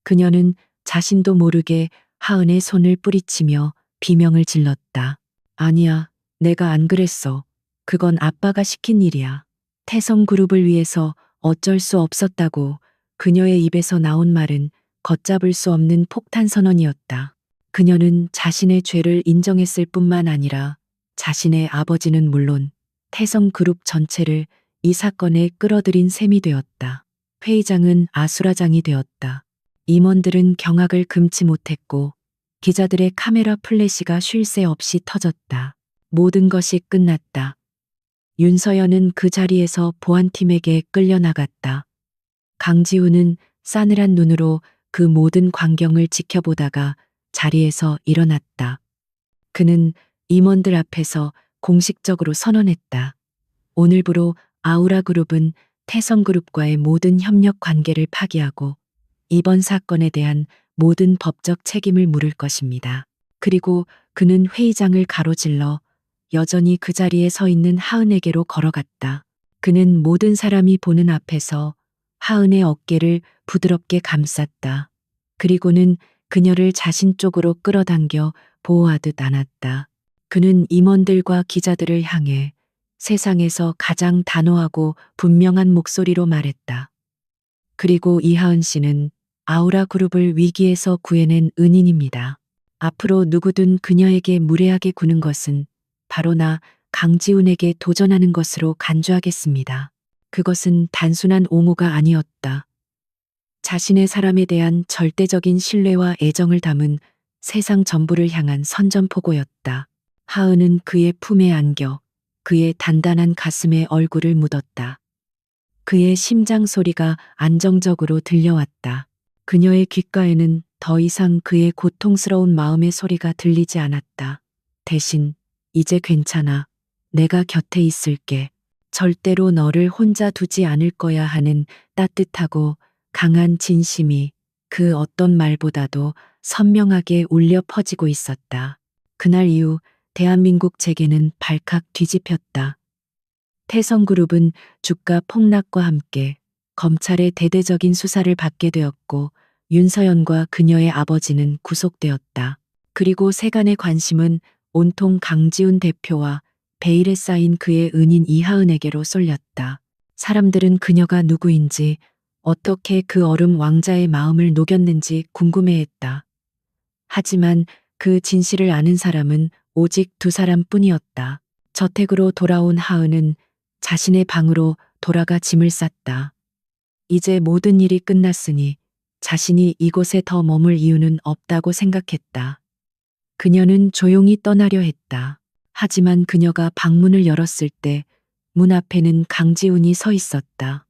그녀는 자신도 모르게 하은의 손을 뿌리치며 비명을 질렀다. 아니야, 내가 안 그랬어. 그건 아빠가 시킨 일이야. 태성그룹을 위해서 어쩔 수 없었다고. 그녀의 입에서 나온 말은 걷잡을 수 없는 폭탄 선언이었다. 그녀는 자신의 죄를 인정했을 뿐만 아니라 자신의 아버지는 물론 태성그룹 전체를 이 사건에 끌어들인 셈이 되었다. 회의장은 아수라장이 되었다. 임원들은 경악을 금치 못했고 기자들의 카메라 플래시가 쉴 새 없이 터졌다. 모든 것이 끝났다. 윤서연은 그 자리에서 보안팀에게 끌려나갔다. 강지우는 싸늘한 눈으로 그 모든 광경을 지켜보다가 자리에서 일어났다. 그는 임원들 앞에서 공식적으로 선언했다. 오늘부로 아우라그룹은 태성그룹과의 모든 협력 관계를 파기하고 이번 사건에 대한 모든 법적 책임을 물을 것입니다. 그리고 그는 회의장을 가로질러 여전히 그 자리에 서 있는 하은에게로 걸어갔다. 그는 모든 사람이 보는 앞에서 하은의 어깨를 부드럽게 감쌌다. 그리고는 그녀를 자신 쪽으로 끌어당겨 보호하듯 안았다. 그는 임원들과 기자들을 향해 세상에서 가장 단호하고 분명한 목소리로 말했다. 그리고 이하은 씨는 아우라 그룹을 위기에서 구해낸 은인입니다. 앞으로 누구든 그녀에게 무례하게 구는 것은 바로 나 강지훈에게 도전하는 것으로 간주하겠습니다. 그것은 단순한 옹호가 아니었다. 자신의 사람에 대한 절대적인 신뢰와 애정을 담은 세상 전부를 향한 선전포고였다. 하은은 그의 품에 안겨 그의 단단한 가슴에 얼굴을 묻었다. 그의 심장 소리가 안정적으로 들려왔다. 그녀의 귓가에는 더 이상 그의 고통스러운 마음의 소리가 들리지 않았다. 대신 이제 괜찮아. 내가 곁에 있을게. 절대로 너를 혼자 두지 않을 거야 하는 따뜻하고 강한 진심이 그 어떤 말보다도 선명하게 울려 퍼지고 있었다. 그날 이후 대한민국 재계는 발칵 뒤집혔다. 태성그룹은 주가 폭락과 함께 검찰의 대대적인 수사를 받게 되었고 윤서연과 그녀의 아버지는 구속되었다. 그리고 세간의 관심은 온통 강지훈 대표와 베일에 쌓인 그의 은인 이하은에게로 쏠렸다. 사람들은 그녀가 누구인지 어떻게 그 얼음 왕자의 마음을 녹였는지 궁금해했다. 하지만 그 진실을 아는 사람은 오직 두 사람뿐이었다. 저택으로 돌아온 하은은 자신의 방으로 돌아가 짐을 쌌다. 이제 모든 일이 끝났으니 자신이 이곳에 더 머물 이유는 없다고 생각했다. 그녀는 조용히 떠나려 했다. 하지만 그녀가 방문을 열었을 때 문 앞에는 강지훈이 서 있었다.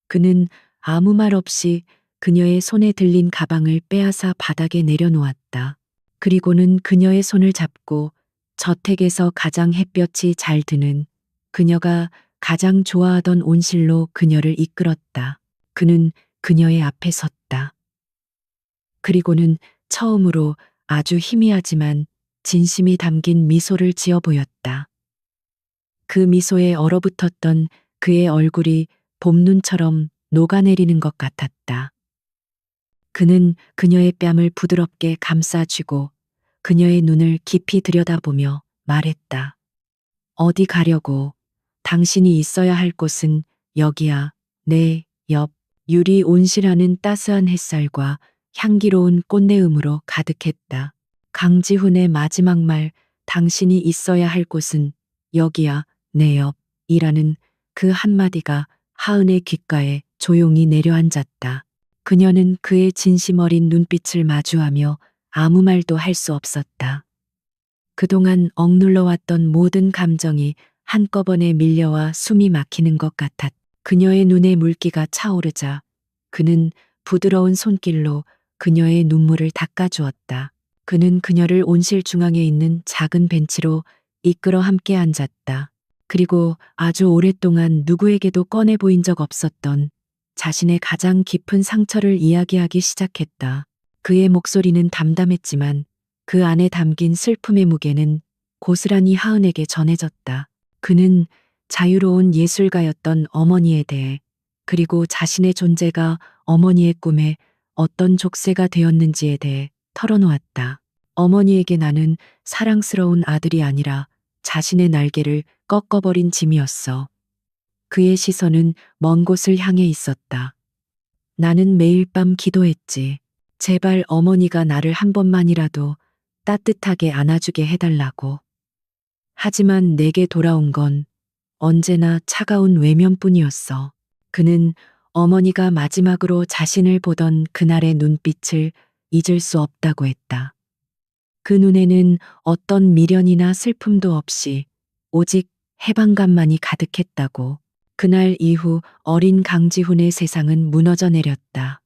그는 아무 말 없이 그녀의 손에 들린 가방을 빼앗아 바닥에 내려놓았다. 그리고는 그녀의 손을 잡고 저택에서 가장 햇볕이 잘 드는 그녀가 가장 좋아하던 온실로 그녀를 이끌었다. 그는 그녀의 앞에 섰다. 그리고는 처음으로 아주 희미하지만 진심이 담긴 미소를 지어 보였다. 그 미소에 얼어붙었던 그의 얼굴이 봄눈처럼 녹아내리는 것 같았다. 그는 그녀의 뺨을 부드럽게 감싸쥐고 그녀의 눈을 깊이 들여다보며 말했다. 어디 가려고? 당신이 있어야 할 곳은 여기야. 내 옆. 유리 온실하는 따스한 햇살과 향기로운 꽃내음으로 가득했다. 강지훈의 마지막 말, 당신이 있어야 할 곳은 여기야. 내 옆. 이라는 그 한마디가 하은의 귓가에 조용히 내려앉았다. 그녀는 그의 진심 어린 눈빛을 마주하며 아무 말도 할 수 없었다. 그동안 억눌러왔던 모든 감정이 한꺼번에 밀려와 숨이 막히는 것 같았다. 그녀의 눈에 물기가 차오르자 그는 부드러운 손길로 그녀의 눈물을 닦아주었다. 그는 그녀를 온실 중앙에 있는 작은 벤치로 이끌어 함께 앉았다. 그리고 아주 오랫동안 누구에게도 꺼내 보인 적 없었던 자신의 가장 깊은 상처를 이야기하기 시작했다. 그의 목소리는 담담했지만 그 안에 담긴 슬픔의 무게는 고스란히 하은에게 전해졌다. 그는 자유로운 예술가였던 어머니에 대해, 그리고 자신의 존재가 어머니의 꿈에 어떤 족쇄가 되었는지에 대해 털어놓았다. 어머니에게 나는 사랑스러운 아들이 아니라 자신의 날개를 꺾어버린 짐이었어. 그의 시선은 먼 곳을 향해 있었다. 나는 매일 밤 기도했지. 제발 어머니가 나를 한 번만이라도 따뜻하게 안아주게 해달라고. 하지만 내게 돌아온 건 언제나 차가운 외면뿐이었어. 그는 어머니가 마지막으로 자신을 보던 그날의 눈빛을 잊을 수 없다고 했다. 그 눈에는 어떤 미련이나 슬픔도 없이 오직 해방감만이 가득했다고. 그날 이후 어린 강지훈의 세상은 무너져 내렸다.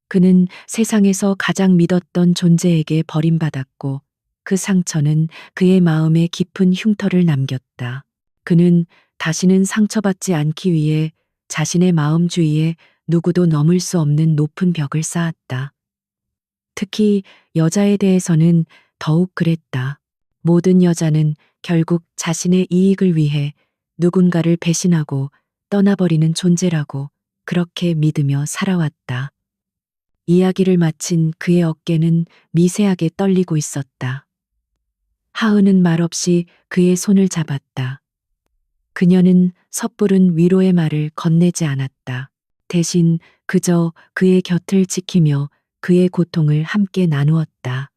그는 세상에서 가장 믿었던 존재에게 버림받았고 그 상처는 그의 마음에 깊은 흉터를 남겼다. 그는 다시는 상처받지 않기 위해 자신의 마음 주위에 누구도 넘을 수 없는 높은 벽을 쌓았다. 특히 여자에 대해서는 더욱 그랬다. 모든 여자는 결국 자신의 이익을 위해 누군가를 배신하고 떠나버리는 존재라고 그렇게 믿으며 살아왔다. 이야기를 마친 그의 어깨는 미세하게 떨리고 있었다. 하은은 말없이 그의 손을 잡았다. 그녀는 섣부른 위로의 말을 건네지 않았다. 대신 그저 그의 곁을 지키며 그의 고통을 함께 나누었다.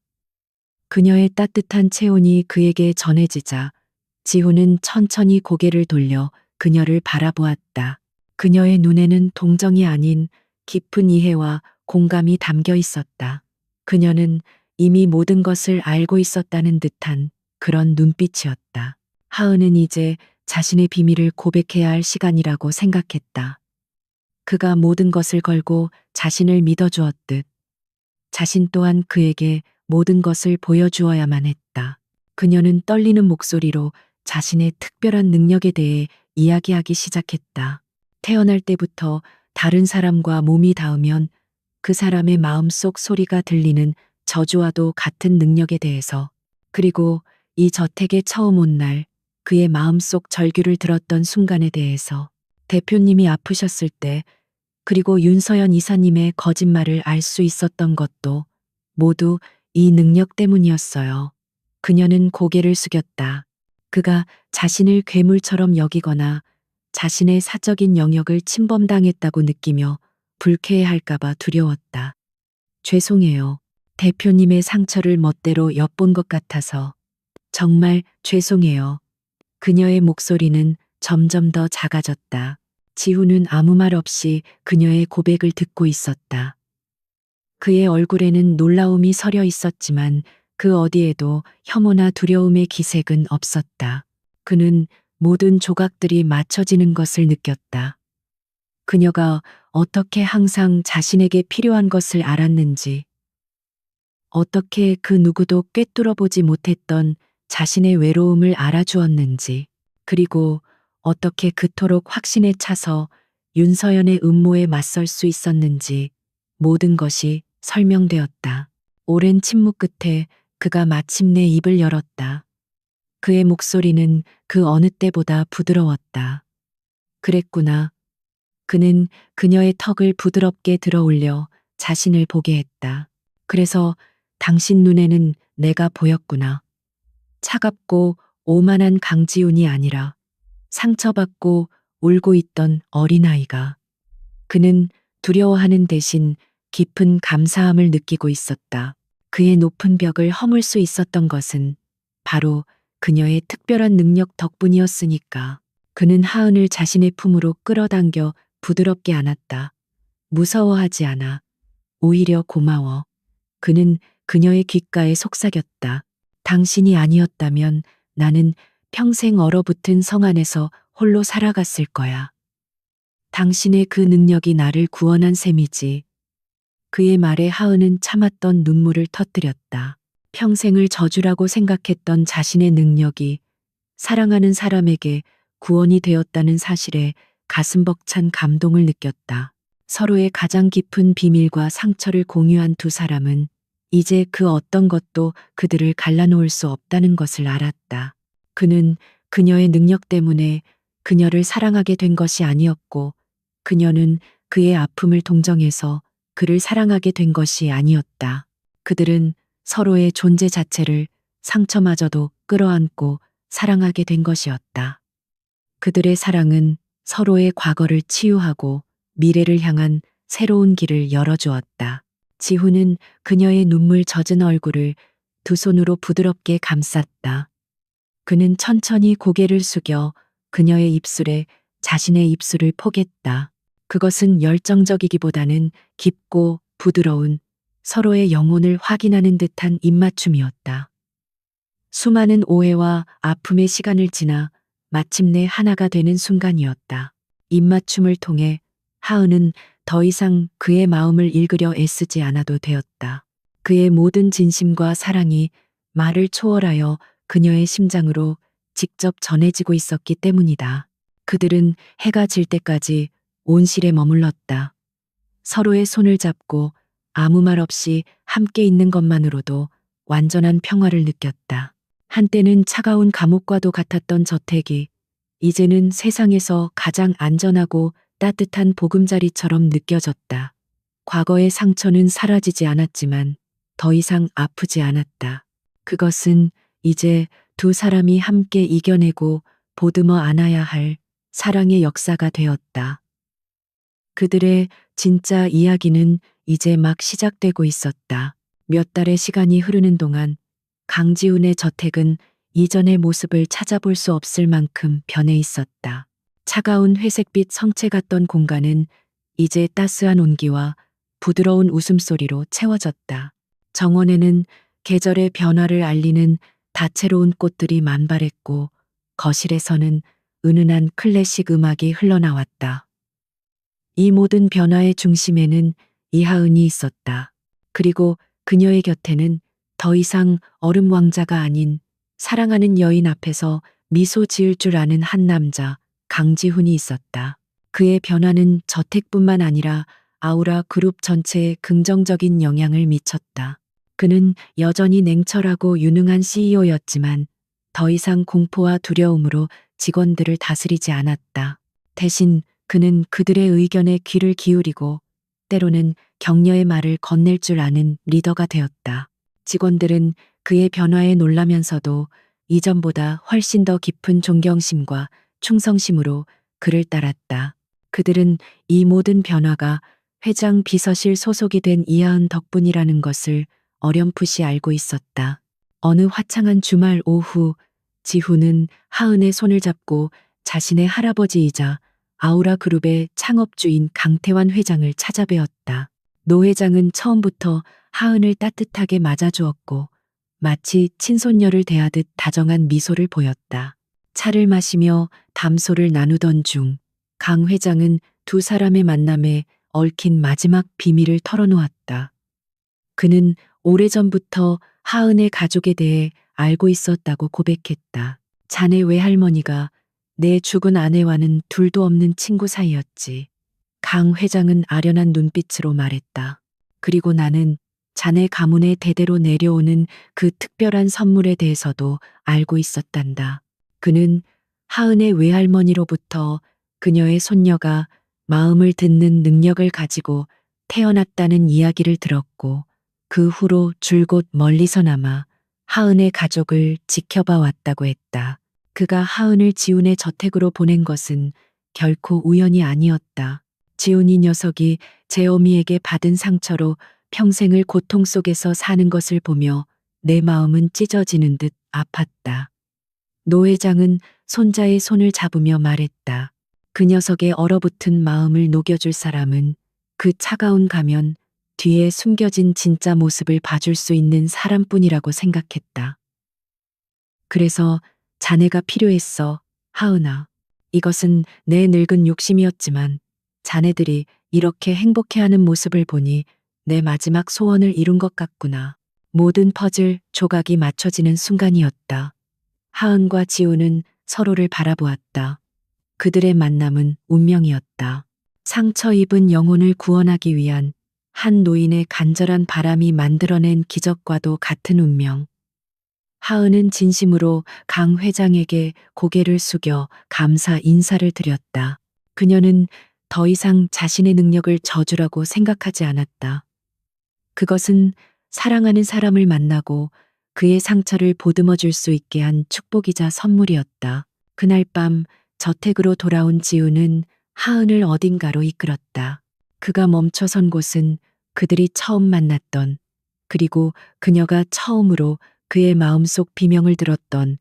그녀의 따뜻한 체온이 그에게 전해지자 지훈은 천천히 고개를 돌려 그녀를 바라보았다. 그녀의 눈에는 동정이 아닌 깊은 이해와 공감이 담겨 있었다. 그녀는 이미 모든 것을 알고 있었다는 듯한 그런 눈빛이었다. 하은은 이제 자신의 비밀을 고백해야 할 시간이라고 생각했다. 그가 모든 것을 걸고 자신을 믿어주었듯 자신 또한 그에게 모든 것을 보여주어야만 했다. 그녀는 떨리는 목소리로 자신의 특별한 능력에 대해 이야기하기 시작했다. 태어날 때부터 다른 사람과 몸이 닿으면 그 사람의 마음속 소리가 들리는 저주와도 같은 능력에 대해서, 그리고 이 저택에 처음 온 날 그의 마음속 절규를 들었던 순간에 대해서, 대표님이 아프셨을 때, 그리고 윤서연 이사님의 거짓말을 알 수 있었던 것도 모두 이 능력 때문이었어요. 그녀는 고개를 숙였다. 그가 자신을 괴물처럼 여기거나 자신의 사적인 영역을 침범당했다고 느끼며 불쾌해할까봐 두려웠다. 죄송해요. 대표님의 상처를 멋대로 엿본 것 같아서. 정말 죄송해요. 그녀의 목소리는 점점 더 작아졌다. 지훈은 아무 말 없이 그녀의 고백을 듣고 있었다. 그의 얼굴에는 놀라움이 서려 있었지만 그 어디에도 혐오나 두려움의 기색은 없었다. 그는 모든 조각들이 맞춰지는 것을 느꼈다. 그녀가 어떻게 항상 자신에게 필요한 것을 알았는지, 어떻게 그 누구도 꿰뚫어 보지 못했던 자신의 외로움을 알아주었는지, 그리고 어떻게 그토록 확신에 차서 윤서연의 음모에 맞설 수 있었는지 모든 것이 설명되었다. 오랜 침묵 끝에 그가 마침내 입을 열었다. 그의 목소리는 그 어느 때보다 부드러웠다. 그랬구나. 그는 그녀의 턱을 부드럽게 들어 올려 자신을 보게 했다. 그래서 당신 눈에는 내가 보였구나. 차갑고 오만한 강지훈이 아니라 상처받고 울고 있던 어린아이가. 그는 두려워하는 대신 깊은 감사함을 느끼고 있었다. 그의 높은 벽을 허물 수 있었던 것은 바로 그녀의 특별한 능력 덕분이었으니까. 그는 하은을 자신의 품으로 끌어당겨 부드럽게 안았다. 무서워하지 않아. 오히려 고마워. 그는 그녀의 귓가에 속삭였다. 당신이 아니었다면 나는 평생 얼어붙은 성 안에서 홀로 살아갔을 거야. 당신의 그 능력이 나를 구원한 셈이지. 그의 말에 하은은 참았던 눈물을 터뜨렸다. 평생을 저주라고 생각했던 자신의 능력이 사랑하는 사람에게 구원이 되었다는 사실에 가슴 벅찬 감동을 느꼈다. 서로의 가장 깊은 비밀과 상처를 공유한 두 사람은 이제 그 어떤 것도 그들을 갈라놓을 수 없다는 것을 알았다. 그는 그녀의 능력 때문에 그녀를 사랑하게 된 것이 아니었고, 그녀는 그의 아픔을 동정해서 그를 사랑하게 된 것이 아니었다. 그들은 서로의 존재 자체를 상처마저도 끌어안고 사랑하게 된 것이었다. 그들의 사랑은 서로의 과거를 치유하고 미래를 향한 새로운 길을 열어주었다. 지훈은 그녀의 눈물 젖은 얼굴을 두 손으로 부드럽게 감쌌다. 그는 천천히 고개를 숙여 그녀의 입술에 자신의 입술을 포겠다. 그것은 열정적이기보다는 깊고 부드러운 서로의 영혼을 확인하는 듯한 입맞춤이었다. 수많은 오해와 아픔의 시간을 지나 마침내 하나가 되는 순간이었다. 입맞춤을 통해 하은은 더 이상 그의 마음을 읽으려 애쓰지 않아도 되었다. 그의 모든 진심과 사랑이 말을 초월하여 그녀의 심장으로 직접 전해지고 있었기 때문이다. 그들은 해가 질 때까지 온실에 머물렀다. 서로의 손을 잡고 아무 말 없이 함께 있는 것만으로도 완전한 평화를 느꼈다. 한때는 차가운 감옥과도 같았던 저택이 이제는 세상에서 가장 안전하고 따뜻한 보금자리처럼 느껴졌다. 과거의 상처는 사라지지 않았지만 더 이상 아프지 않았다. 그것은 이제 두 사람이 함께 이겨내고 보듬어 안아야 할 사랑의 역사가 되었다. 그들의 진짜 이야기는 이제 막 시작되고 있었다. 몇 달의 시간이 흐르는 동안 강지훈의 저택은 이전의 모습을 찾아볼 수 없을 만큼 변해 있었다. 차가운 회색빛 성체 같던 공간은 이제 따스한 온기와 부드러운 웃음소리로 채워졌다. 정원에는 계절의 변화를 알리는 다채로운 꽃들이 만발했고, 거실에서는 은은한 클래식 음악이 흘러나왔다. 이 모든 변화의 중심에는 이하은이 있었다. 그리고 그녀의 곁에는 더 이상 얼음 왕자가 아닌 사랑하는 여인 앞에서 미소 지을 줄 아는 한 남자, 강지훈이 있었다. 그의 변화는 저택뿐만 아니라 아우라 그룹 전체에 긍정적인 영향을 미쳤다. 그는 여전히 냉철하고 유능한 CEO였지만 더 이상 공포와 두려움으로 직원들을 다스리지 않았다. 대신 그는 그들의 의견에 귀를 기울이고 때로는 격려의 말을 건넬 줄 아는 리더가 되었다. 직원들은 그의 변화에 놀라면서도 이전보다 훨씬 더 깊은 존경심과 충성심으로 그를 따랐다. 그들은 이 모든 변화가 회장 비서실 소속이 된 이하은 덕분이라는 것을 어렴풋이 알고 있었다. 어느 화창한 주말 오후, 지훈은 하은의 손을 잡고 자신의 할아버지이자 아우라 그룹의 창업주인 강태환 회장을 찾아뵈었다. 노 회장은 처음부터 하은을 따뜻하게 맞아주었고 마치 친손녀를 대하듯 다정한 미소를 보였다. 차를 마시며 담소를 나누던 중 강 회장은 두 사람의 만남에 얽힌 마지막 비밀을 털어놓았다. 그는 오래전부터 하은의 가족에 대해 알고 있었다고 고백했다. 자네 외할머니가 내 죽은 아내와는 둘도 없는 친구 사이였지. 강 회장은 아련한 눈빛으로 말했다. 그리고 나는 자네 가문에 대대로 내려오는 그 특별한 선물에 대해서도 알고 있었단다. 그는 하은의 외할머니로부터 그녀의 손녀가 마음을 듣는 능력을 가지고 태어났다는 이야기를 들었고 그 후로 줄곧 멀리서나마 하은의 가족을 지켜봐 왔다고 했다. 그가 하은을 지훈의 저택으로 보낸 것은 결코 우연이 아니었다. 지훈이 녀석이 재호미에게 받은 상처로 평생을 고통 속에서 사는 것을 보며 내 마음은 찢어지는 듯 아팠다. 노 회장은 손자의 손을 잡으며 말했다. 그 녀석의 얼어붙은 마음을 녹여줄 사람은 그 차가운 가면 뒤에 숨겨진 진짜 모습을 봐줄 수 있는 사람뿐이라고 생각했다. 그래서 자네가 필요했어, 하은아. 이것은 내 늙은 욕심이었지만 자네들이 이렇게 행복해하는 모습을 보니 내 마지막 소원을 이룬 것 같구나. 모든 퍼즐 조각이 맞춰지는 순간이었다. 하은과 지우는 서로를 바라보았다. 그들의 만남은 운명이었다. 상처 입은 영혼을 구원하기 위한 한 노인의 간절한 바람이 만들어낸 기적과도 같은 운명. 하은은 진심으로 강 회장에게 고개를 숙여 감사 인사를 드렸다. 그녀는 더 이상 자신의 능력을 저주라고 생각하지 않았다. 그것은 사랑하는 사람을 만나고 그의 상처를 보듬어 줄 수 있게 한 축복이자 선물이었다. 그날 밤 저택으로 돌아온 지우는 하은을 어딘가로 이끌었다. 그가 멈춰선 곳은 그들이 처음 만났던, 그리고 그녀가 처음으로 그의 마음속 비명을 들었던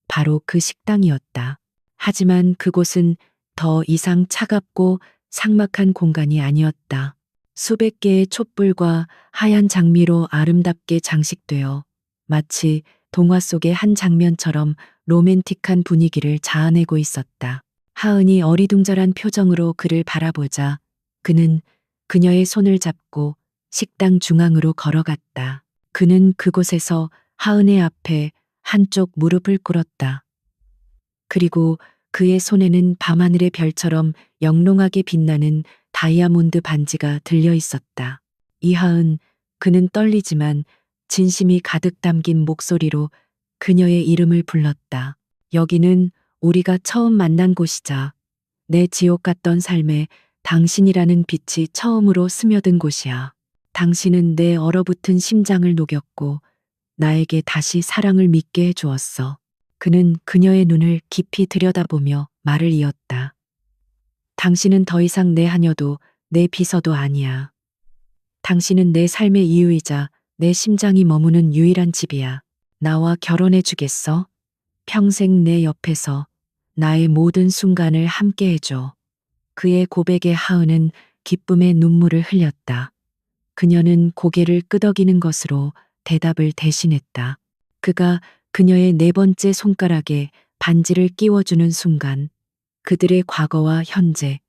바로 그 식당이었다. 하지만 그곳은 더 이상 차갑고 삭막한 공간이 아니었다. 수백 개의 촛불과 하얀 장미로 아름답게 장식되어 마치 동화 속의 한 장면처럼 로맨틱한 분위기를 자아내고 있었다. 하은이 어리둥절한 표정으로 그를 바라보자 그는 그녀의 손을 잡고 식당 중앙으로 걸어갔다. 그는 그곳에서 하은의 앞에 한쪽 무릎을 꿇었다. 그리고 그의 손에는 밤하늘의 별처럼 영롱하게 빛나는 다이아몬드 반지가 들려 있었다. 이하은, 그는 떨리지만 진심이 가득 담긴 목소리로 그녀의 이름을 불렀다. 여기는 우리가 처음 만난 곳이자 내 지옥 같던 삶에 당신이라는 빛이 처음으로 스며든 곳이야. 당신은 내 얼어붙은 심장을 녹였고 나에게 다시 사랑을 믿게 해주었어. 그는 그녀의 눈을 깊이 들여다보며 말을 이었다. 당신은 더 이상 내 하녀도 내 비서도 아니야. 당신은 내 삶의 이유이자 내 심장이 머무는 유일한 집이야. 나와 결혼해 주겠어? 평생 내 옆에서 나의 모든 순간을 함께 해줘. 그의 고백에 하은은 기쁨의 눈물을 흘렸다. 그녀는 고개를 끄덕이는 것으로 대답을 대신했다. 그가 그녀의 네 번째 손가락에 반지를 끼워주는 순간 그들의 과거와 현재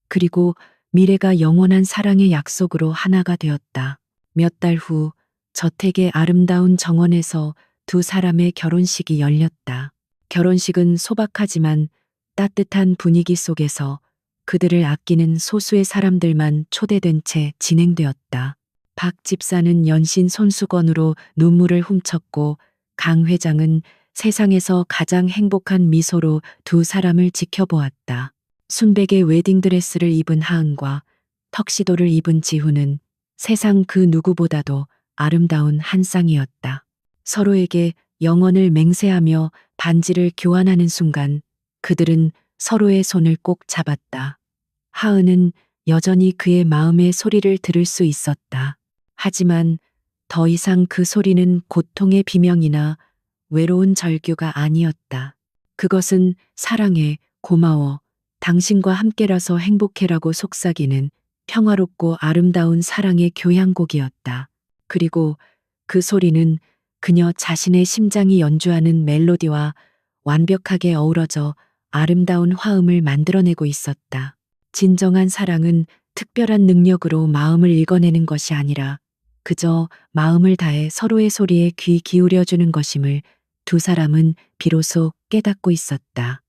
그리고 미래가 영원한 사랑의 약속으로 하나가 되었다. 몇 달 후 저택의 아름다운 정원에서 두 사람의 결혼식이 열렸다. 결혼식은 소박하지만 따뜻한 분위기 속에서 그들을 아끼는 소수의 사람들만 초대된 채 진행되었다. 박 집사는 연신 손수건으로 눈물을 훔쳤고 강 회장은 세상에서 가장 행복한 미소로 두 사람을 지켜보았다. 순백의 웨딩드레스를 입은 하은과 턱시도를 입은 지훈은 세상 그 누구보다도 아름다운 한 쌍이었다. 서로에게 영원을 맹세하며 반지를 교환하는 순간 그들은 서로의 손을 꼭 잡았다. 하은은 여전히 그의 마음의 소리를 들을 수 있었다. 하지만 더 이상 그 소리는 고통의 비명이나 외로운 절규가 아니었다. 그것은 사랑해, 고마워, 당신과 함께라서 행복해라고 속삭이는 평화롭고 아름다운 사랑의 교향곡이었다. 그리고 그 소리는 그녀 자신의 심장이 연주하는 멜로디와 완벽하게 어우러져 아름다운 화음을 만들어내고 있었다. 진정한 사랑은 특별한 능력으로 마음을 읽어내는 것이 아니라 그저 마음을 다해 서로의 소리에 귀 기울여주는 것임을 두 사람은 비로소 깨닫고 있었다.